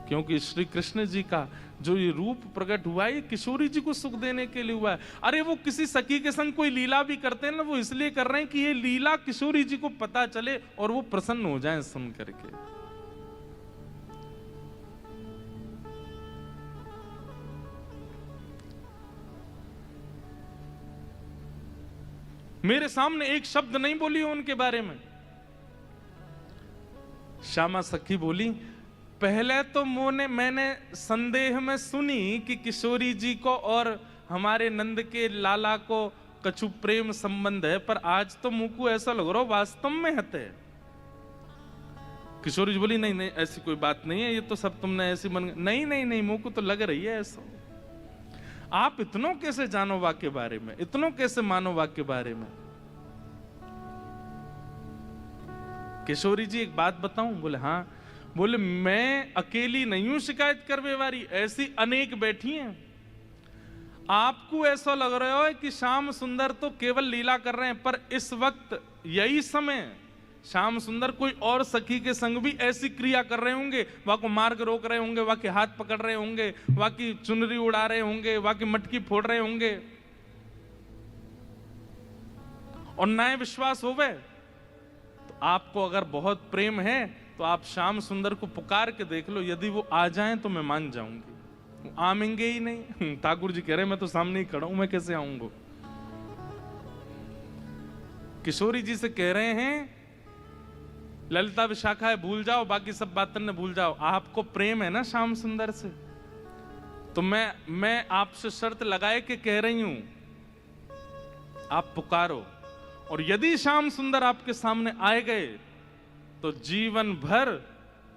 क्योंकि श्री कृष्ण जी का जो ये रूप प्रकट हुआ है ये किशोरी जी को सुख देने के लिए हुआ है। अरे वो किसी सखी के संग कोई लीला भी करते हैं ना, वो इसलिए कर रहे हैं कि ये लीला किशोरी जी को पता चले और वो प्रसन्न हो जाएं सुन करके। मेरे सामने एक शब्द नहीं बोली उनके बारे में। श्यामा सखी बोली, पहले तो मैंने संदेह में सुनी कि किशोरी जी को और हमारे नंद के लाला को कछु प्रेम संबंध है, पर आज तो मुंह को ऐसा लग रहा हो वास्तव में हते। किशोरी जी बोली, नहीं नहीं ऐसी कोई बात नहीं है, ये तो सब तुमने ऐसी मन। नहीं नहीं नहीं, मुंह को तो लग रही है ऐसा। आप इतनों कैसे जानो वाक्य बारे में, इतनों कैसे मानो वाक्य बारे में? किशोरी जी एक बात बताऊं? बोले हाँ। बोले मैं अकेली नहीं हूं शिकायत करने वाली, ऐसी अनेक बैठी हैं। आपको ऐसा लग रहा है कि श्याम सुंदर तो केवल लीला कर रहे हैं, पर इस वक्त यही समय श्याम सुंदर कोई और सखी के संग भी ऐसी क्रिया कर रहे होंगे। वहां को मार्ग रोक रहे होंगे, वहां के हाथ पकड़ रहे होंगे, वहां की चुनरी उड़ा रहे होंगे, वहां की मटकी फोड़ रहे होंगे, और नए विश्वास होवे। तो आपको अगर बहुत प्रेम है तो आप श्याम सुंदर को पुकार के देख लो, यदि वो आ जाएं तो मैं मान जाऊंगी। आमेंगे ही नहीं। ठाकुर जी कह रहे मैं तो सामने ही खड़ा हूं, मैं कैसे आऊंगा? किशोरी जी से कह रहे हैं ललिता विशाखा है भूल जाओ, बाकी सब बातें न भूल जाओ। आपको प्रेम है ना श्याम सुंदर से, तो मैं आपसे शर्त लगाए के कह रही हूं, आप पुकारो, और यदि श्याम सुंदर आपके सामने आए गए तो जीवन भर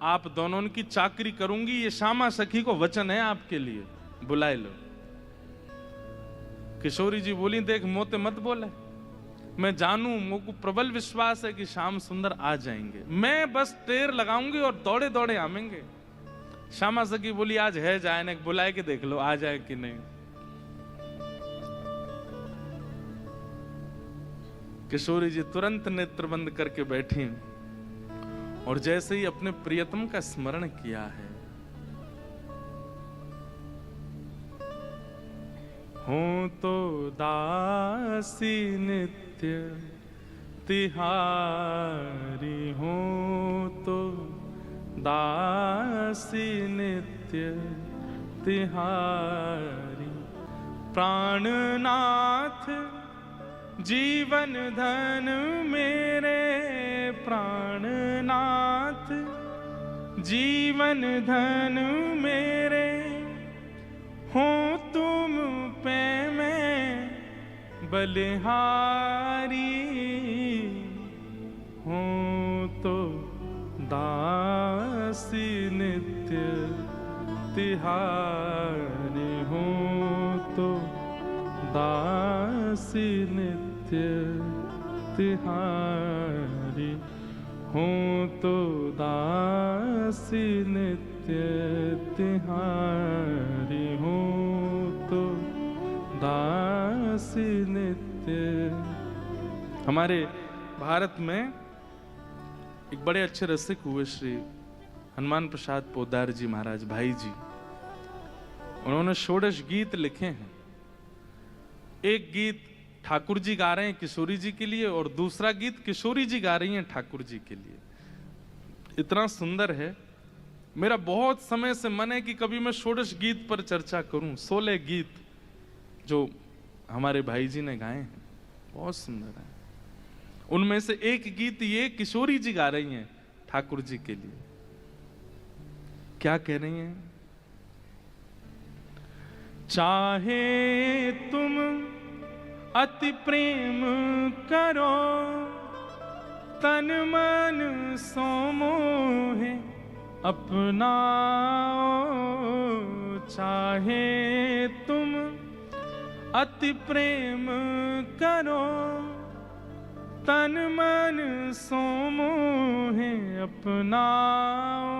आप दोनों की चाकरी करूंगी। ये श्यामा सखी को वचन है आपके लिए, बुलाए लो। किशोरी जी बोली, देख मोते मत बोले, मैं जानू, मुझको प्रबल विश्वास है कि श्याम सुंदर आ जाएंगे, मैं बस टेर लगाऊंगी और दौड़े दौड़े आवेंगे। श्यामा सखी बोली, आज है जाए ना, बुलाए के देख लो आ जाए कि नहीं। किशोरी जी तुरंत नेत्र बंद करके बैठी और जैसे ही अपने प्रियतम का स्मरण किया है, हो तो दासी नित्य तिहारी, हो तो दासी नित्य तिहारी, प्राणनाथ जीवन धन मेरे, प्राणनाथ जीवन धन मेरे, हो तुम पे मैं बलिहारी, हो तो दासी नित्य तिहारी, हो तो दासी नित्य तिहारी, हो तो दासी नित्य तिहारी, हो तो दासी नित्य। हमारे भारत में एक बड़े अच्छे रसिक हुए श्री हनुमान प्रसाद पोद्दार जी महाराज भाई जी, उन्होंने षोडश गीत लिखे हैं। एक गीत ठाकुर जी गा रहे हैं किशोरी जी के लिए, और दूसरा गीत किशोरी जी गा रही हैं ठाकुर जी के लिए। इतना सुंदर है, मेरा बहुत समय से मन है कि कभी मैं षोडश गीत पर चर्चा करूं। 16 गीत जो हमारे भाई जी ने गाए हैं बहुत सुंदर है। उनमें से एक गीत ये किशोरी जी गा रही हैं ठाकुर जी के लिए। क्या कह रही हैं? चाहे तुम अति प्रेम करो, तन मन सो मोहे अपनाओ, चाहे तुम अति प्रेम करो, तन मन सो मोहे अपनाओ,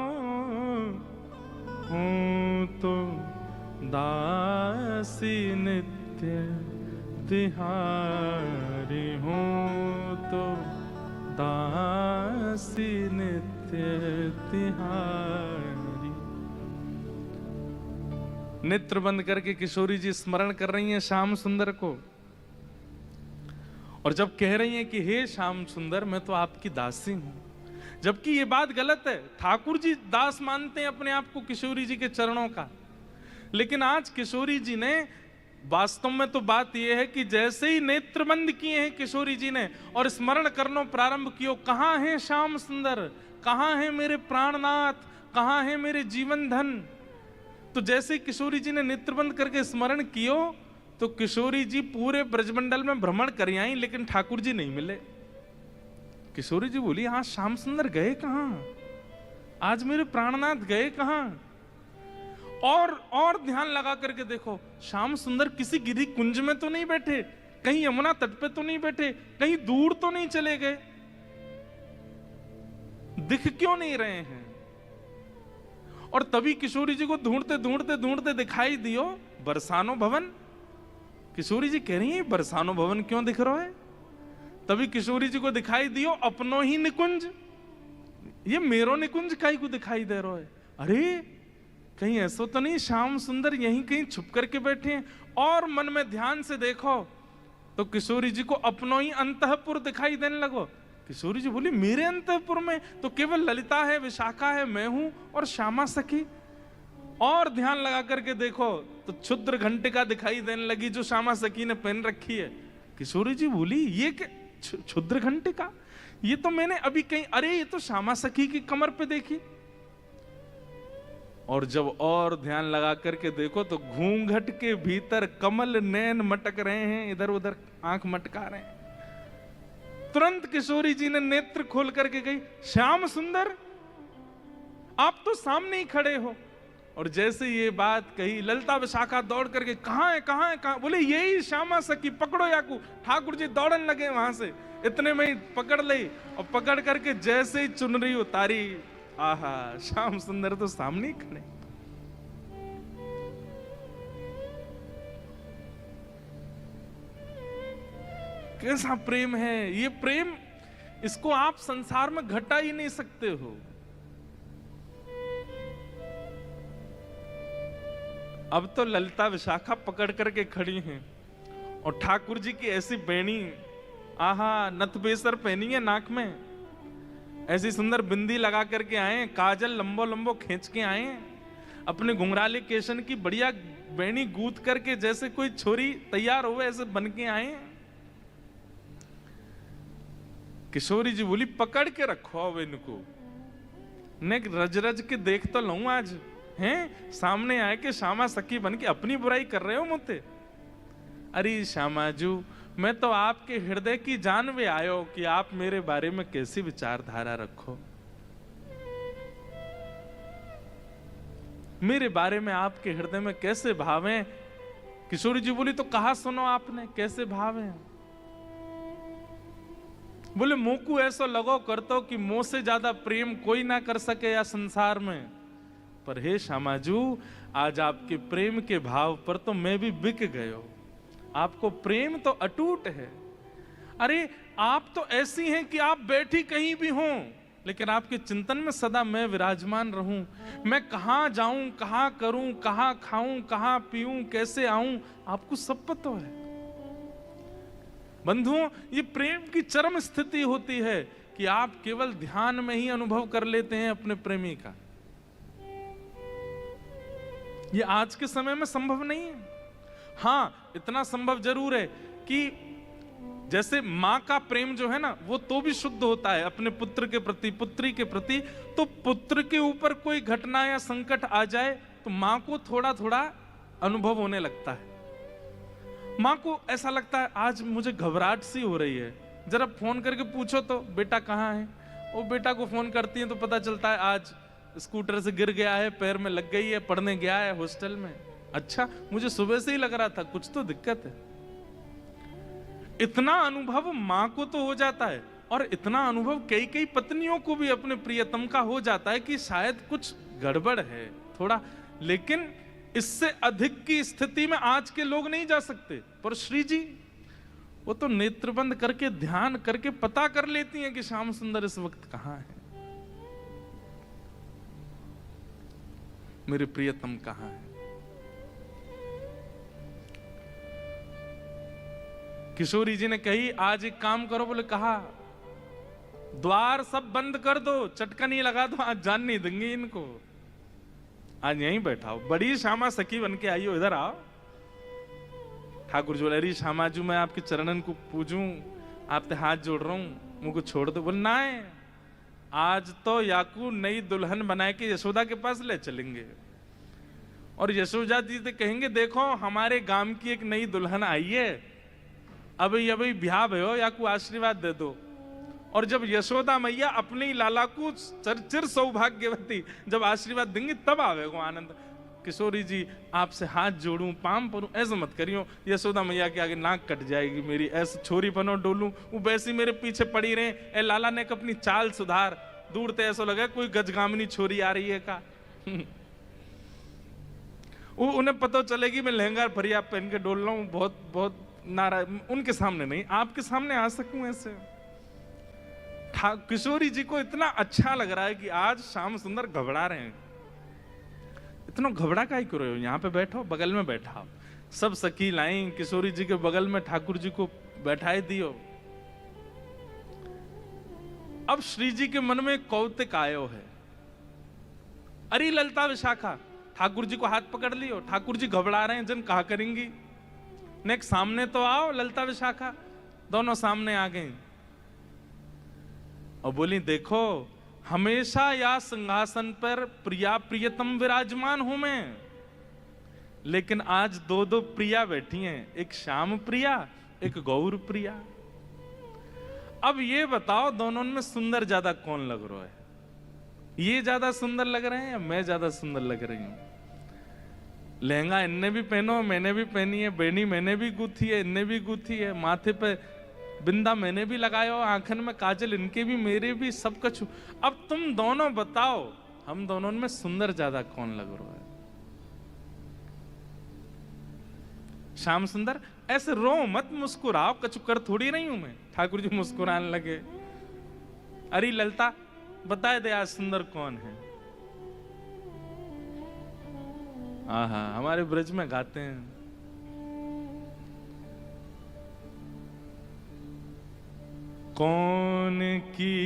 हूँ तो दासी नित्य तिहारी, हूँ तो दासी नित्य तिहारी। नेत्र बंद करके किशोरी जी स्मरण कर रही हैं श्याम सुंदर को, और जब कह रही हैं कि हे श्याम सुंदर मैं तो आपकी दासी हूं, जबकि ये बात गलत है। ठाकुर जी दास मानते हैं अपने आप को किशोरी जी के चरणों का, लेकिन आज किशोरी जी ने वास्तव में तो बात यह है कि जैसे ही नेत्र बंद किए हैं किशोरी जी ने और स्मरण करना प्रारंभ किया, कहां है श्याम सुंदर, कहां है मेरे प्राणनाथ, कहां है मेरे जीवन धन। तो जैसे किशोरी जी ने नेत्र बंद करके स्मरण कियो तो किशोरी जी पूरे ब्रजमंडल में भ्रमण कर आई, लेकिन ठाकुर जी नहीं मिले। किशोरी जी बोली हाँ श्याम सुंदर गए कहां, आज मेरे प्राणनाथ गए कहां। और ध्यान लगा करके देखो, श्याम सुंदर किसी गिरी कुंज में तो नहीं बैठे, कहीं यमुना तट पे तो नहीं बैठे, कहीं दूर तो नहीं चले गए, दिख क्यों नहीं रहे हैं। और तभी किशोरी जी को ढूंढते ढूंढते ढूंढते दिखाई दियो बरसानो भवन। किशोरी जी कह रही है बरसानो भवन क्यों दिख रहा है। तभी किशोरी जी को दिखाई दियो अपनो ही निकुंज, ये मेरो निकुंज काई को दिखाई दे रहा है। अरे कहीं ऐसा तो नहीं श्याम सुंदर यहीं कहीं छुप करके बैठे हैं। और मन में ध्यान से देखो तो किशोरी जी को अपनो ही अंतःपुर दिखाई देने लगो। किशोरी जी बोली मेरे अंतःपुर में तो केवल ललिता है, विशाखा है, मैं हूं और श्यामा सखी। और ध्यान लगा करके देखो तो क्षुद्र घंटिका दिखाई देने लगी जो श्यामा सखी ने पहन रखी है। किशोरी जी बोली ये क्षुद्र घंटिका, ये तो मैंने अभी कहीं, अरे ये तो श्यामा सखी की कमर पे देखी। और जब और ध्यान लगा करके देखो तो घूंघट के भीतर कमल नैन मटक रहे हैं, इधर उधर आंख मटका रहे हैं। तुरंत किशोरी जी ने नेत्र खोल करके गई श्याम सुंदर आप तो सामने ही खड़े हो। और जैसे ये बात कही ललिता विशाखा दौड़ करके कहां है कहां है कहां, बोले यही श्यामा सखी पकड़ो याकू। ठाकुर जी दौड़न लगे वहां से, इतने में ही पकड़ ली और पकड़ करके जैसे ही चुनरी उतारी, आहा श्याम सुंदर तो सामने ही खड़े। कैसा प्रेम है ये प्रेम, इसको आप संसार में घटा ही नहीं सकते हो। अब तो ललिता विशाखा पकड़ करके खड़ी हैं और ठाकुर जी की ऐसी बेणी, आहा नथबेसर पहनी है नाक में, ऐसी सुंदर बिंदी लगा करके आए, काजल लंबो लंबो खींच के आए, अपने घुंघराले केशन की बढ़िया बेणी गूंथ करके जैसे कोई छोरी तैयार हो ऐसे बन के आए। किशोरी जी बोली पकड़ के रखो अब इनको, ने रज रज के देख तो लूं आज, हैं सामने आए के श्यामा सखी बन के अपनी बुराई कर रहे हो मुझे। अरे श्यामाजू मैं तो आपके हृदय की जान में आयो कि आप मेरे बारे में कैसी विचारधारा रखो, मेरे बारे में आपके हृदय में कैसे भाव हैं। किशोरी जी बोली तो कहा सुनो आपने कैसे भाव हैं। बोले मुंह को ऐसा लगो करतो कि मुंह से ज्यादा प्रेम कोई ना कर सके या संसार में, पर हे श्यामाजू आज आपके प्रेम के भाव पर तो मैं भी बिक गयो। आपको प्रेम तो अटूट है। अरे आप तो ऐसी हैं कि आप बैठी कहीं भी हों लेकिन आपके चिंतन में सदा मैं विराजमान रहूं। मैं कहां जाऊं, कहां करूं, कहां खाऊं, कहां पीऊं, कैसे आऊं, आपको सब पता है। बंधुओं ये प्रेम की चरम स्थिति होती है कि आप केवल ध्यान में ही अनुभव कर लेते हैं अपने प्रेमी का। ये आज के समय में संभव नहीं है। हाँ इतना संभव जरूर है कि जैसे माँ का प्रेम जो है ना वो तो भी शुद्ध होता है अपने पुत्र के प्रति, पुत्री के प्रति। तो पुत्र के ऊपर कोई घटना या संकट आ जाए तो माँ को थोड़ा थोड़ा अनुभव होने लगता है। माँ को ऐसा लगता है आज मुझे घबराहट सी हो रही है, जरा फोन करके पूछो तो बेटा कहाँ है। वो बेटा को फोन करती है तो पता चलता है आज स्कूटर से गिर गया है, पैर में लग गई है, पढ़ने गया है हॉस्टल में। अच्छा मुझे सुबह से ही लग रहा था कुछ तो दिक्कत है। इतना अनुभव माँ को तो हो जाता है और इतना अनुभव कई कई पत्नियों को भी अपने प्रियतम का हो जाता है कि शायद कुछ गड़बड़ है, थोड़ा, लेकिन इससे अधिक की स्थिति में आज के लोग नहीं जा सकते। पर श्री जी वो तो नेत्र बंद करके ध्यान करके पता कर लेती हैं कि श्याम सुंदर इस वक्त कहां है, मेरे प्रियतम कहां है। किशोरी जी ने कही आज एक काम करो, बोले कहा द्वार सब बंद कर दो, चटकन ही लगा दो, आज जान नहीं देंगे इनको, आज यहीं बैठा हो। बड़ी श्यामा सखी बन के आई हो, इधर आओ। ठाकुर जी बोले अरे श्यामा जी मैं आपके चरणन को पूजूं, आपसे हाथ जोड़ रहा हूं, मुझको छोड़ दो। बोले ना है, आज तो याकू नई दुल्हन बना के यशोदा के पास ले चलेंगे और यशोदा जी से कहेंगे देखो हमारे गांव की एक नई दुल्हन आई है, अभी ब्याह भयो, याकू आशीर्वाद दे दो। और जब यशोदा मैया अपनी लाला को चिर सौभाग्यवती जब आशीर्वाद देंगी तब आवेगो आनंद। किशोरी जी आपसे हाथ जोड़ूं, पाम परूं, ऐसा मत करियो, यशोदा मैया के आगे नाक कट जाएगी मेरी, ऐसे छोरी पनो डोलूं, वो वैसी मेरे पीछे पड़ी रहे। ए लाला ने अपनी चाल सुधार, दूर ते ऐसा लगा कोई गजगामनी छोरी आ रही है का। वो उन्हें पता चलेगी मैं लहंगा फरिया पहन के डोल रहा हूं, बहुत बहुत नाराज, उनके सामने नहीं, आपके सामने आ सकूं ऐसे। किशोरी जी को इतना अच्छा लग रहा है कि आज श्याम सुंदर घबरा रहे हैं। इतना घबरा काहे क्यों रहे हो, यहाँ पे बैठो, बगल में बैठा। सब सखी लाई किशोरी जी के बगल में ठाकुर जी को बैठाए दियो। अब श्री जी के मन में कौतिक आयो है, अरे ललता विशाखा, ठाकुर जी को हाथ पकड़ लियो, ठाकुर जी घबरा रहे हैं, जन कहा करेंगी, नेक सामने तो आओ। ललता विशाखा दोनों सामने आ गई और बोली देखो हमेशा या सिंहासन पर प्रिया प्रियतम विराजमान हूं मैं, लेकिन आज दो दो प्रिया बैठी हैं, एक श्याम प्रिया एक गौर प्रिया। अब ये बताओ दोनों में सुंदर ज्यादा कौन लग रहा है, ये ज्यादा सुंदर लग रहे हैं या मैं ज्यादा सुंदर लग रही हूं। लहंगा इनने भी पहनो, मैंने भी पहनी है, बेनी मैंने भी गूथी है, इनने भी गूथी है, माथे पे बिंदा मैंने भी लगाया, आंखन में काजल इनके भी मेरे भी, सब कुछ। अब तुम दोनों बताओ हम दोनों में सुंदर ज्यादा कौन लग रहा है। श्याम सुंदर ऐसे रो मत, मुस्कुराओ, कछु कर थोड़ी नहीं हूं मैं। ठाकुर जी मुस्कुराने लगे, अरे ललता बता दे आज सुंदर कौन है। आहा हमारे ब्रज में गाते हैं, कौन की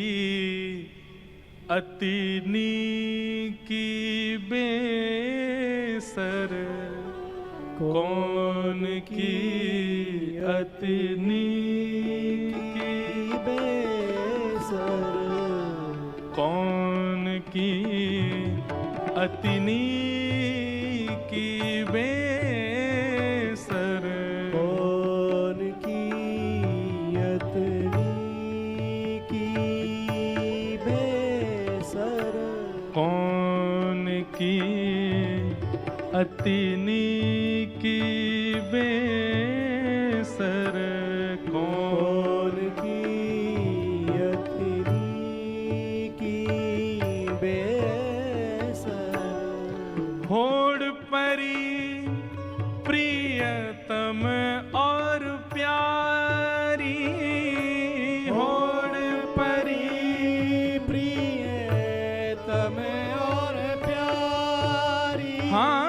अति नीकी बेसर, कौन की अति नीकी बेसर, कौन की अति नीकी बेसर, कौन की अति कौन की अति नीकी बेसर, कौन की अति नीकी बेसर, होड़ परी प्रियतम और प्यारी, होड़ परी प्रियतम और प्यारी। हाँ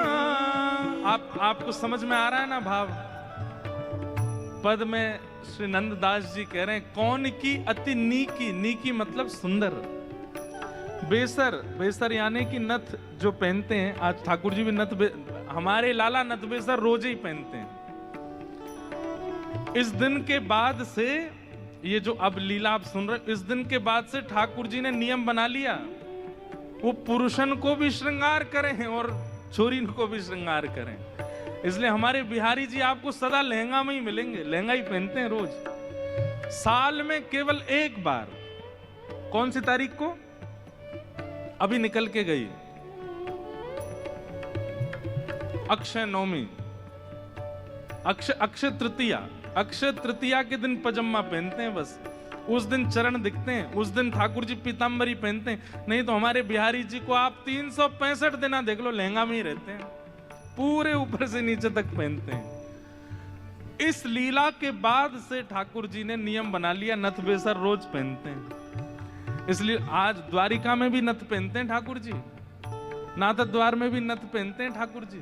आपको समझ में आ रहा है ना भाव। पद में श्री नंददास जी कह रहे हैं कौन की अति नीकी, नीकी मतलब सुंदर, बेसर, बेसर यानी कि नथ जो पहनते हैं, आज ठाकुर जी भी नथ, हमारे लाला नथ बेसर रोज ही पहनते हैं। इस दिन के बाद से ये जो अब लीला आप सुन रहे, इस दिन के बाद से ठाकुर जी ने नियम बना लिया, वो पुरुषन को भी श्रृंगार करें और छोरी को भी श्रृंगार करें। इसलिए हमारे बिहारी जी आपको सदा लहंगा में ही मिलेंगे, लहंगा ही पहनते हैं रोज। साल में केवल एक बार, कौन सी तारीख को अभी निकल के गई, अक्षय नवमी, अक्षय तृतीया, अक्षय तृतीया के दिन पजामा पहनते हैं बस। उस दिन चरण दिखते हैं, उस दिन ठाकुर जी पीताम्बरी पहनते हैं। नहीं तो हमारे बिहारी जी को आप 365 दिन देख लो, लहंगा में ही रहते हैं, पूरे ऊपर से नीचे तक पहनते हैं। इस लीला के बाद से ठाकुर जी ने नियम बना लिया, नथ बेसर रोज पहनते हैं। इसलिए आज द्वारिका में भी नथ पहनते हैं ठाकुर जी, नाथ द्वार में भी नथ पहनते हैं ठाकुर जी।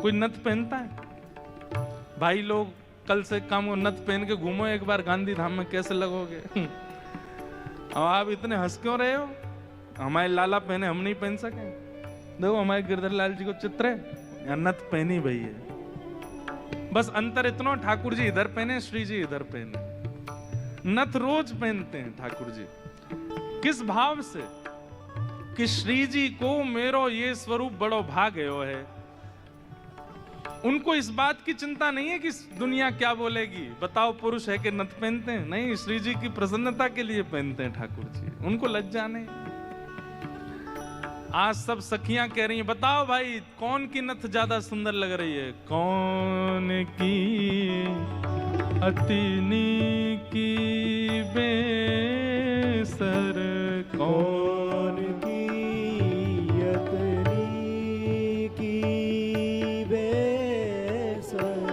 कोई नथ पहनता है? भाई लोग कल से कम नथ पहन के घूमो एक बार गांधी धाम में, कैसे लगोगे? अब आप इतने हंस क्यों रहे हो? हमारे लाला पहने, हम नहीं पहन सके? देखो हमारे गिरधर लाल जी को चित्र है, या नथ पहनी भई है। बस अंतर इतना, ठाकुर जी इधर पहने, श्री जी इधर पहने। नथ रोज पहनते हैं ठाकुर जी। किस भाव से? कि श्री जी को मेरो ये स्वरूप बड़ो भाग्यो है। उनको इस बात की चिंता नहीं है कि दुनिया क्या बोलेगी, बताओ पुरुष है कि नथ पहनते हैं। नहीं, श्री जी की प्रसन्नता के लिए पहनते हैं ठाकुर जी, उनको लज्जा नहीं। आज सब सखियां कह रही हैं, बताओ भाई कौन की नथ ज्यादा सुंदर लग रही है? कौन की अतिनी की बेसर, कौन की अतनी की बेसर,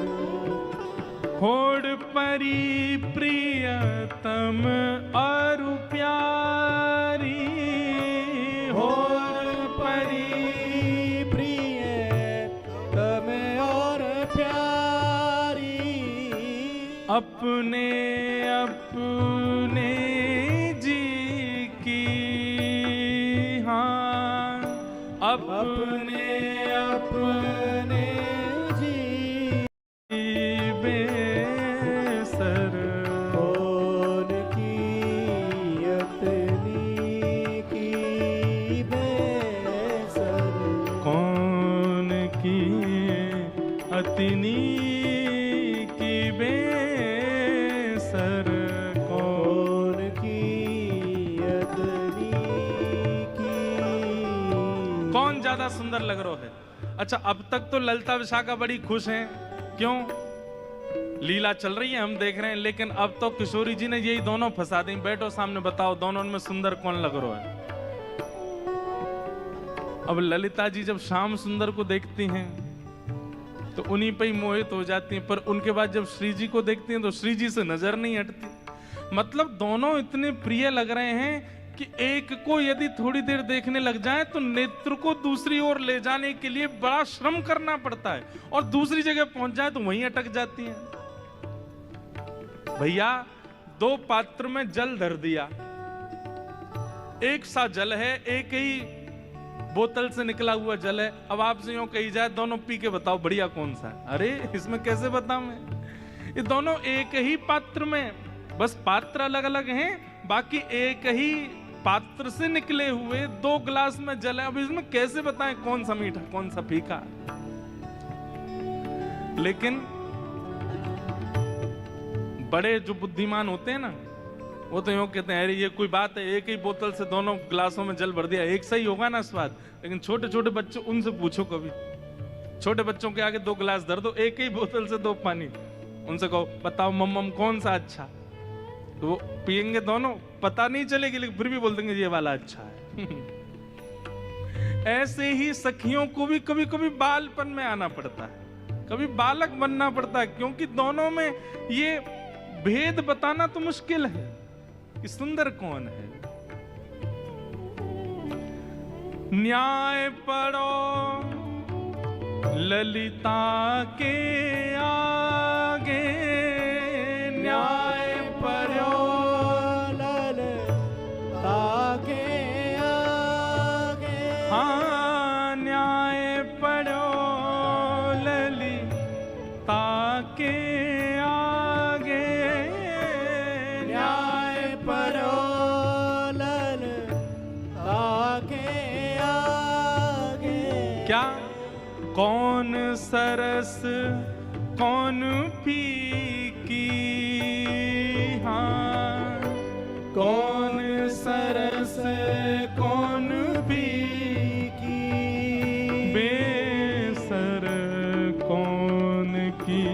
होड़ परी प्रियतम अरु प्यारी, होड़ परी प्रिय तम और प्यारी, अपने अपने जी की, हाँ अपने अपने जी बेसर, कौन की अतनी की बेसर, कौन की अतिनी की बेसर, कौन की अतनी की, कौन ज्यादा सुंदर लग रहा है? अच्छा, अब तक तो ललिता विशाखा बड़ी खुश हैं, क्यों? लीला चल रही है, हम देख रहे हैं, लेकिन अब तो किशोरी जी ने यही दोनों फंसा दी। बैठो सामने, बताओ दोनों में सुंदर कौन लग रहा है? अब ललिता जी जब श्याम सुंदर को देखती हैं तो उन्हीं पे ही मोहित हो जाती हैं, पर उनके बाद जब श्री जी को देखती हैं तो श्री जी से नजर नहीं हटती। मतलब दोनों इतने प्रिय लग रहे हैं कि एक को यदि थोड़ी देर देखने लग जाए तो नेत्र को दूसरी ओर ले जाने के लिए बड़ा श्रम करना पड़ता है, और दूसरी जगह पहुंच जाए तो वहीं अटक जाती हैं। भैया, दो पात्र में जल धर दिया, एक सा जल है, एक ही बोतल से निकला हुआ जल है। अब आपसे यूं कही जाए दोनों पी के बताओ बढ़िया कौन सा है? अरे इसमें कैसे बताऊं मैं? ये दोनों एक ही पात्र में, बस पात्र अलग अलग हैं, बाकी एक ही पात्र से निकले हुए दो गिलास में जल है। अब इसमें कैसे बताएं कौन सा मीठा कौन सा फीका? लेकिन बड़े जो बुद्धिमान होते हैं ना, वो तो यूं कहते हैं अरे ये कोई बात है, एक ही बोतल से दोनों गिलासों में जल भर दिया, एक सही होगा ना स्वाद। लेकिन छोटे छोटे बच्चों, उनसे पूछो कभी, छोटे बच्चों के आगे दो गिलास धर दो, एक ही बोतल से दो पानी, उनसे कहो बताओ मम्मम कौन सा अच्छा, तो वो पियेंगे दोनों, पता नहीं चलेगी, लेकिन फिर भी बोल देंगे ये वाला अच्छा है। ऐसे ही सखियों को भी कभी कभी बालपन में आना पड़ता है, कभी बालक बनना पड़ता है, क्योंकि दोनों में ये भेद बताना तो मुश्किल है कि सुंदर कौन है। न्याय पढ़ो ललिता के आगे, न्याय पढ़ो ललिता के आगे, हाँ न्याय पढ़ो ललिता के आगे, न्याय पढ़ो ललिता के आगे। क्या? कौन सरस कौन फीकी, हाँ कौन सरस कौन फीकी, बेसर कौन की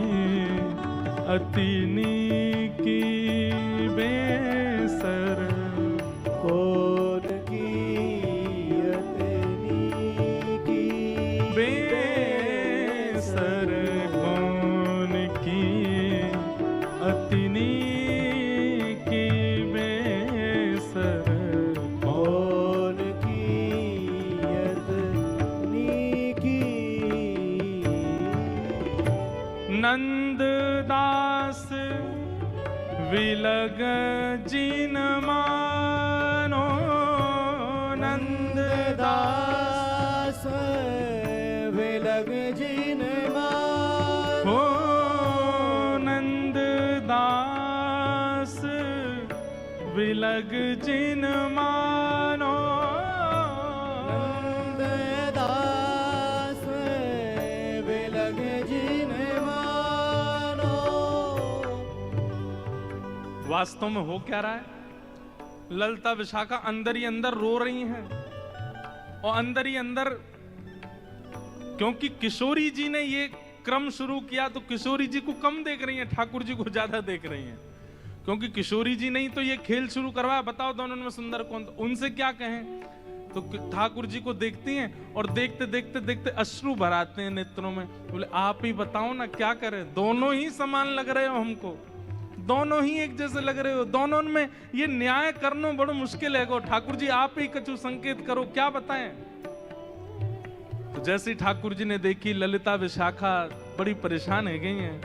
अतिनी की जिन मानो नंद दास विलग जिन मानो हो नंद दास विलग जिन मानो नंद दास विलग जिन मानो। वास्तव में हो क्या रहा है? ललिता विशाखा अंदर ही अंदर रो रही हैं और अंदर ही अंदर, क्योंकि किशोरी जी ने ये क्रम शुरू किया तो किशोरी जी को कम देख रही हैं, ठाकुर जी को ज्यादा देख रही हैं, क्योंकि किशोरी जी नहीं तो ये खेल शुरू करवाया। बताओ दोनों में सुंदर कौन? तो उनसे क्या कहें? तो ठाकुर जी को देखती हैं और देखते देखते देखते अश्रु भराते हैं नेत्रों में। बोले आप ही बताओ ना क्या करें, दोनों ही समान लग रहे हो हमको, दोनों ही एक जैसे लग रहे हो, दोनों में ये न्याय करना बड़ा मुश्किल है गो। ठाकुर जी आप ही कछु संकेत करो, क्या बताएं? तो जैसे ठाकुर जी ने देखी ललिता विशाखा बड़ी परेशान है गई हैं,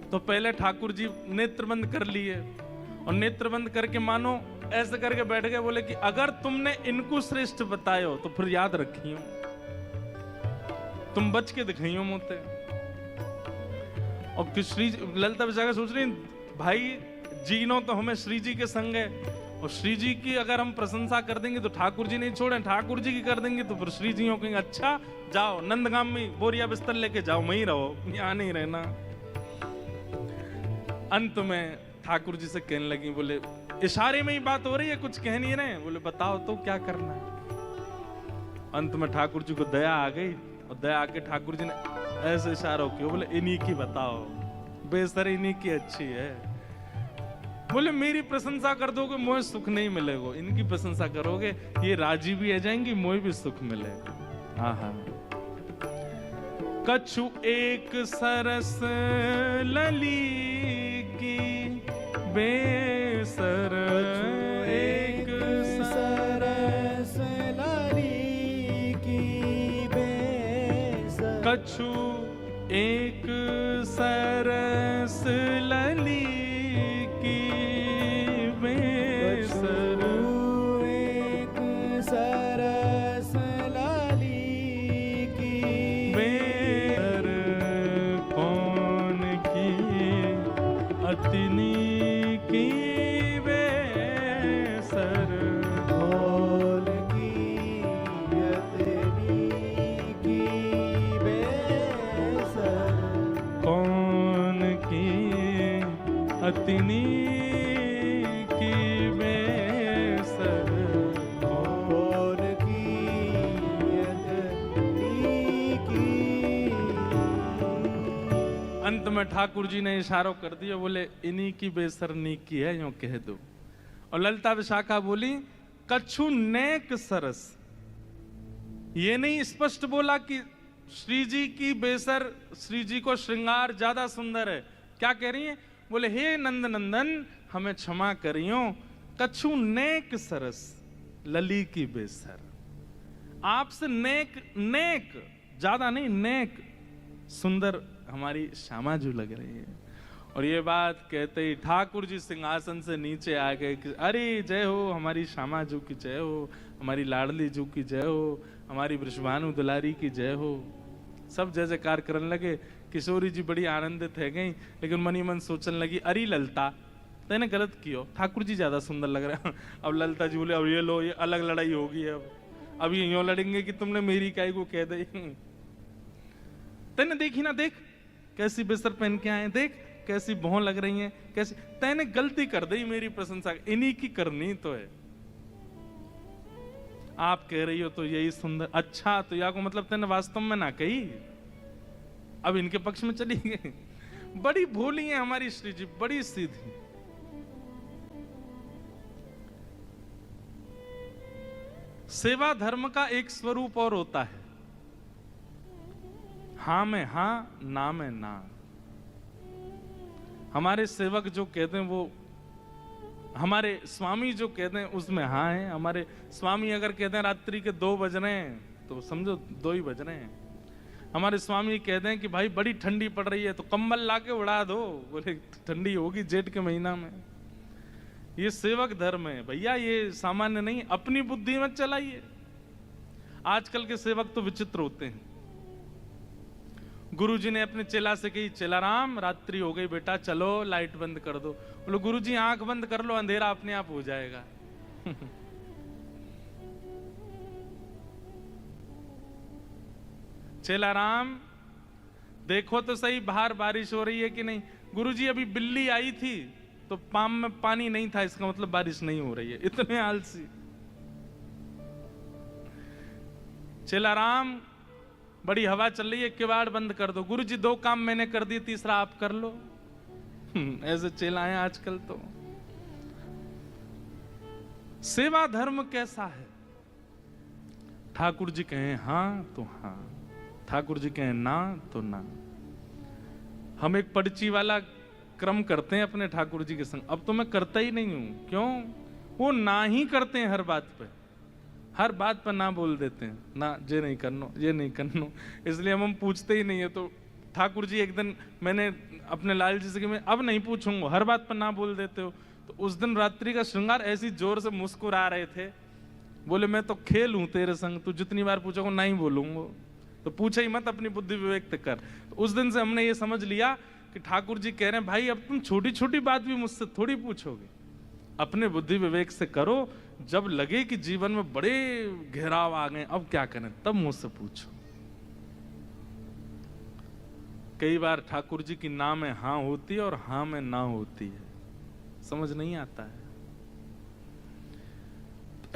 तो पहले ठाकुर जी नेत्र बंद कर लिए और नेत्र बंद करके मानो ऐसे करके बैठ गए। बोले कि अगर तुमने इनको श्रेष्ठ बतायो तो फिर याद रखियो, तुम बच के दिखाइयो मोते। और श्री ललिता विशाखा सोच रही भाई जीनो तो हमें श्री जी के संग है, और श्री जी की अगर हम प्रशंसा कर देंगे तो ठाकुर जी नहीं छोड़े, ठाकुर जी की कर देंगे तो फिर श्री जी कहेंगे अच्छा जाओ नंदगाम में बोरिया बिस्तर लेके जाओ, वहीं रहो, यहाँ नहीं रहना। अंत में ठाकुर जी से कहने लगी, बोले इशारे में ही बात हो रही है, कुछ कह नहीं रहे। बोले बताओ तो क्या करना है। अंत में ठाकुर जी को दया आ गई और दया आके ठाकुर जी ने ऐसे इशारा किया, बोले इन्हीं की बताओ, बेसर इन्हीं की अच्छी है। बोले मेरी प्रशंसा कर दोगे मोह सुख नहीं मिलेगा, इनकी प्रशंसा करोगे ये राजी भी आ जाएंगी, मोह भी सुख मिलेगा। आहा। कछु एक सरस लली की बेसर, एक सरस लली की बेसर, कछु एक सरस लली की बेसर, एक सरस लली की बेसर कौन की अतिनी की बेसर, कौन की अतनी की बेसर, कौन की अतिनी की बेसर, कौन की अतनी की। अंत में ठाकुर जी ने इशारों कर दिया, बोले इन्हीं की बेसरनी की है, यूं कह दो। और ललिता विशाखा बोली कछु नेक सरस, ये नहीं स्पष्ट बोला कि श्री जी की बेसर, श्री जी को श्रृंगार ज्यादा सुंदर है। क्या कह रही है? बोले हे नंद नंदन हमें क्षमा करियो, कछु नेक सरस लली की बेसर, आपसे नेक, नेक ज्यादा नहीं, नेक सुंदर हमारी श्यामाजू लग रही है। और ये बात कहते ही ठाकुर जी सिंहासन से नीचे आ गए कि अरे जय हो हमारी श्यामाजू की जय हो, हमारी लाडली जू की जय हो, हमारी वृषभानु दुलारी की जय हो। सब जय जयकार करने लगे। किशोरी जी बड़ी आनंदित है गई, लेकिन मनी मन सोचने लगी अरे ललिता तेने गलत कियो, ठाकुर जी ज्यादा सुंदर लग रहे हैं। अब ललिता जी बोले अब ये लो, ये अलग लड़ाई होगी, अब ये यूं लड़ेंगे कि तुमने मेरी काई को कह दी। तेने देखी ना, देख कैसी बेसर पहन के आए, देख कैसी भौं लग रही हैं, कैसी। तैने गलती कर दी मेरी प्रशंसा, इन्हीं की करनी तो है। आप कह रही हो तो यही सुंदर, अच्छा तो या को मतलब तेने वास्तव में ना कही, अब इनके पक्ष में चली गई। बड़ी भोली है हमारी श्री जी, बड़ी सीधी। सेवा धर्म का एक स्वरूप और होता है, हां में हां, ना में ना। हमारे सेवक जो कहते हैं वो, हमारे स्वामी जो कहते हैं उसमें हाँ है। हमारे स्वामी अगर कहते हैं रात्रि के 2 बज रहे हैं तो समझो 2 ही बज रहे हैं। हमारे स्वामी कहते हैं कि भाई बड़ी ठंडी पड़ रही है तो कंबल लाके उड़ा दो, बोले ठंडी होगी जेठ के महीना में। ये सेवक धर्म है भैया, ये सामान्य नहीं। अपनी बुद्धि मत चलाइए। आजकल के सेवक तो विचित्र होते हैं। गुरुजी ने अपने चेला से कही, चेला राम रात्रि हो गई बेटा, चलो लाइट बंद कर दो। बोलो गुरुजी आंख बंद कर लो, अंधेरा अपने आप हो जाएगा। चेला राम देखो तो सही बाहर बारिश हो रही है कि नहीं। गुरुजी अभी बिल्ली आई थी तो पाम में पानी नहीं था, इसका मतलब बारिश नहीं हो रही है। इतने आलसी। चेला राम बड़ी हवा चल रही है, किवाड़ बंद कर दो। गुरुजी 2 काम मैंने कर दिए, तीसरा आप कर लो। ऐसे चेला हैं आजकल तो। सेवा धर्म कैसा है? ठाकुर जी कहें हां तो हां, ठाकुर जी कहें ना तो ना। हम एक पर्ची वाला क्रम करते हैं अपने ठाकुर जी के संग। अब तो मैं करता ही नहीं हूं। क्यों? वो ना ही करते हैं हर बात पे, हर बात पर ना बोल देते हैं। ना ये नहीं करनो, ये नहीं करनो, इसलिए हम पूछते ही नहीं है। तो ठाकुर जी एक दिन मैंने अपने लाल जी से कि मैं अब नहीं पूछूंगा, हर बात पर ना बोल देते हो। तो उस दिन रात्रि का श्रृंगार ऐसी जोर से मुस्कुरा रहे थे, बोले मैं तो खेल हूं तेरे संग, तू जितनी बार पूछोगे नहीं बोलूंगा, तो पूछे ही मत, अपनी बुद्धि विवेक कर। तो उस दिन से हमने ये समझ लिया कि ठाकुर जी कह रहे हैं भाई अब तुम छोटी छोटी बात भी मुझसे थोड़ी पूछोगे, अपने बुद्धि विवेक से करो। जब लगे कि जीवन में बड़े घेराव आ गए, अब क्या करें, तब मुझसे पूछो। कई बार ठाकुर जी की ना में हां होती है और हां में ना होती है, समझ नहीं आता है।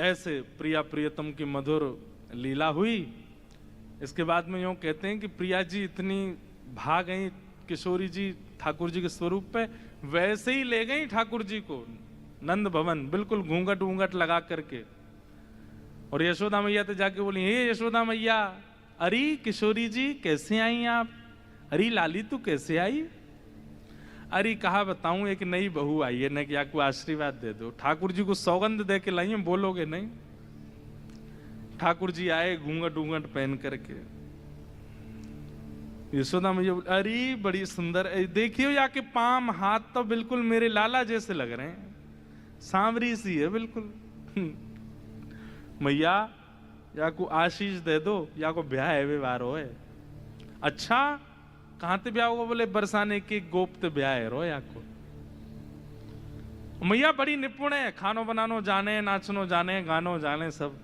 ऐसे प्रिया प्रियतम की मधुर लीला हुई। इसके बाद में यूं कहते हैं कि प्रिया जी इतनी भाग गई किशोरी जी ठाकुर जी के स्वरूप पे, वैसे ही ले गई ठाकुर जी को नंद भवन, बिल्कुल घूंघट घूंघट लगा करके। और यशोदा मैया तो जाके बोली, हे यशोदा मैया, अरे किशोरी जी कैसे आई आप? अरे लाली तू कैसे आई? अरे कहा बताऊं, एक नई बहू आई है, न कि आपको आशीर्वाद दे दो। ठाकुर जी को सौगंध दे के लाई, बोलोगे नहीं? ठाकुर जी आए घूंघट घूंघट पहन करके। यशोदा मैया बोली, अरे बड़ी सुंदर, देखियो या के पाम हाथ तो बिल्कुल मेरे लाला जैसे लग रहे हैं, सांवरी सी है बिल्कुल। मैया या को आशीष दे दो, या को ब्याह है व्यवहार हो है। अच्छा कहां ते ब्याह होगा? बोले बरसाने के गोप ते ब्याह है रो या को। मैया बड़ी निपुण है, खानो बनानो जाने, नाचनो जाने, गानो जाने सब।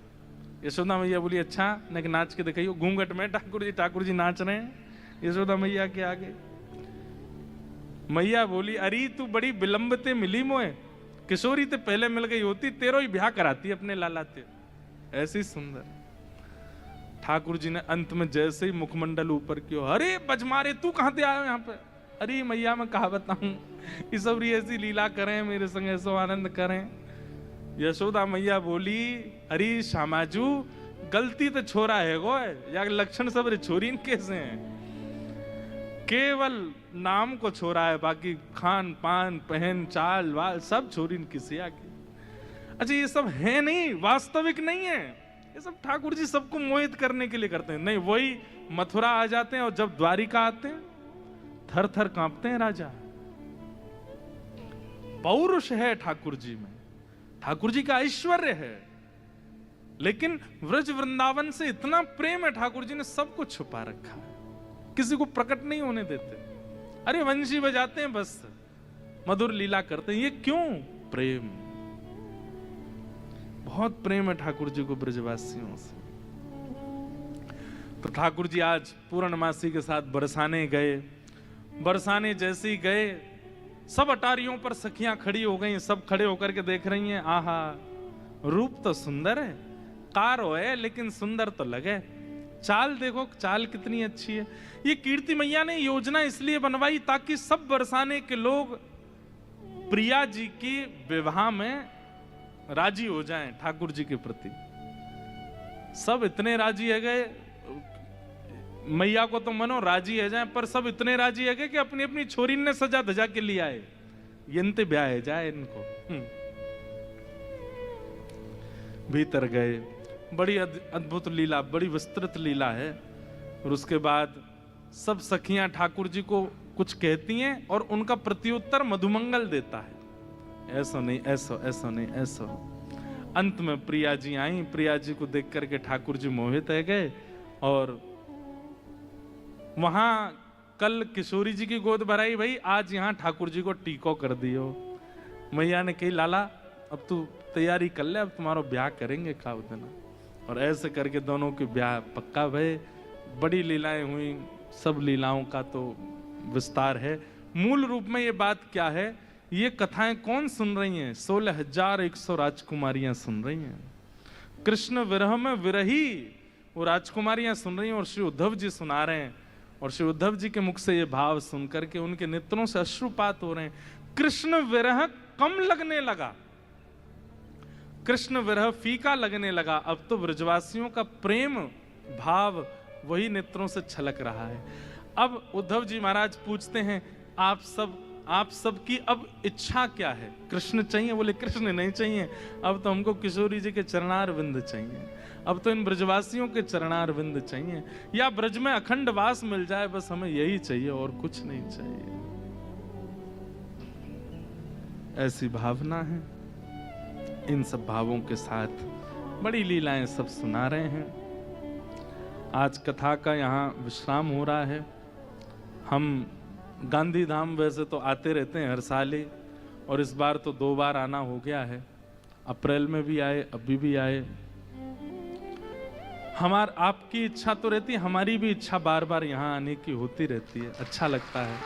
यशोदा मैया बोली, अच्छा न नाच के दिखाइयो। घूंघट में ठाकुर जी नाच रहे हैं यशोदा मैया के आगे। मैया बोली, अरे तू बड़ी विलंबते मिली मोए, किशोरी ते पहले मिल गई होती, तेरो ही ब्याह कराती अपने लाला ते। ऐसी सुंदर। ठाकुर जी ने अंत में जैसे ही मुखमंडल ऊपर किया, अरे बजमारे तू कहां से आया यहाँ पे? अरे मैया मैं कहा बताऊं, ये सब ऐसी लीला करें मेरे संग, ऐसो आनंद करें। यशोदा मैया बोली, अरे श्यामाजू गलती तो छोरा है गो, या लक्षण सब रे छोरी कैसे हैं? केवल नाम को छोरा है, बाकी खान पान पहन चाल वाल सब छोरी किसी आगे। अच्छा ये सब है नहीं, वास्तविक नहीं है, ये सब ठाकुर जी सबको मोहित करने के लिए करते हैं। नहीं, वही मथुरा आ जाते हैं और जब द्वारिका आते हैं थर थर कांपते हैं राजा। पौरुष है ठाकुर जी में, ठाकुर जी का ऐश्वर्य है, लेकिन व्रज वृंदावन से इतना प्रेम है, ठाकुर जी ने सबको छुपा रखा है, किसी को प्रकट नहीं होने देते। अरे वंशी बजाते हैं बस, मधुर लीला करते हैं, ये क्यों? प्रेम, बहुत प्रेम है ठाकुर जी को ब्रजवासियों से। तो ठाकुर जी आज पूर्णमासी के साथ बरसाने गए। बरसाने जैसे ही गए, सब अटारियों पर सखियां खड़ी हो गई, सब खड़े होकर के देख रही हैं, आहा रूप तो सुंदर है, कारो है लेकिन सुंदर तो लगे, चाल देखो चाल कितनी अच्छी है। ये कीर्ति मैया ने योजना इसलिए बनवाई ताकि सब बरसाने के लोग प्रिया जी की विवाह में राजी हो जाएं ठाकुर जी के प्रति। सब इतने राजी है गए, मैया को तो मनो राजी है जाए, पर सब इतने राजी है गए कि अपनी अपनी छोरी ने सजा धजा के लिए आए, यंते ब्याह है जाए इनको। भीतर गए, बड़ी अद्भुत लीला, बड़ी विस्तृत लीला है। और उसके बाद सब सखियां ठाकुर जी को कुछ कहती हैं और उनका प्रत्युत्तर मधुमंगल देता है। ऐसो नहीं, ऐसो, ऐसो नहीं, ऐसो। अंत में प्रिया जी आई। प्रिया जी को देख करके ठाकुर जी मोहित रह गए और वहां कल किशोरी जी की गोद भराई भाई, आज यहाँ ठाकुर जी को टीको कर दियो। मैया ने कही लाला अब तू तैयारी कर ले, अब तुम्हारा ब्याह करेंगे खाओ देना। और ऐसे करके दोनों के ब्याह पक्का भय। बड़ी लीलाएं हुई, सब लीलाओं का तो विस्तार है। मूल रूप में ये बात क्या है, ये कथाएं कौन सुन रही हैं? 16,100 राजकुमारियां सुन रही हैं। कृष्ण विरह में विरही वो राजकुमारियां सुन रही हैं और श्री उद्धव जी सुना रहे हैं। और श्री उद्धव जी के मुख से ये भाव सुन करके उनके नेत्रों से अश्रुपात हो रहे हैं। कृष्ण विरह कम लगने लगा, कृष्ण विरह फीका लगने लगा। अब तो ब्रजवासियों का प्रेम भाव वही नेत्रों से छलक रहा है। अब उद्धव जी महाराज पूछते हैं आप सब की अब इच्छा क्या है? कृष्ण चाहिए? बोले कृष्ण नहीं चाहिए, अब तो हमको किशोरी जी के चरणार विंद चाहिए, अब तो इन ब्रजवासियों के चरणार विंद चाहिए, या ब्रज में अखंड वास मिल जाए, बस हमें यही चाहिए और कुछ नहीं चाहिए। ऐसी भावना है। इन सब भावों के साथ बड़ी लीलाएं सब सुना रहे हैं। आज कथा का यहाँ विश्राम हो रहा है। हम गांधी धाम वैसे तो आते रहते हैं हर साल ही, और इस बार तो 2 बार आना हो गया है। अप्रैल में भी आए, अभी भी आए। आपकी इच्छा तो रहती है, हमारी भी इच्छा बार बार यहाँ आने की होती रहती है। अच्छा लगता है।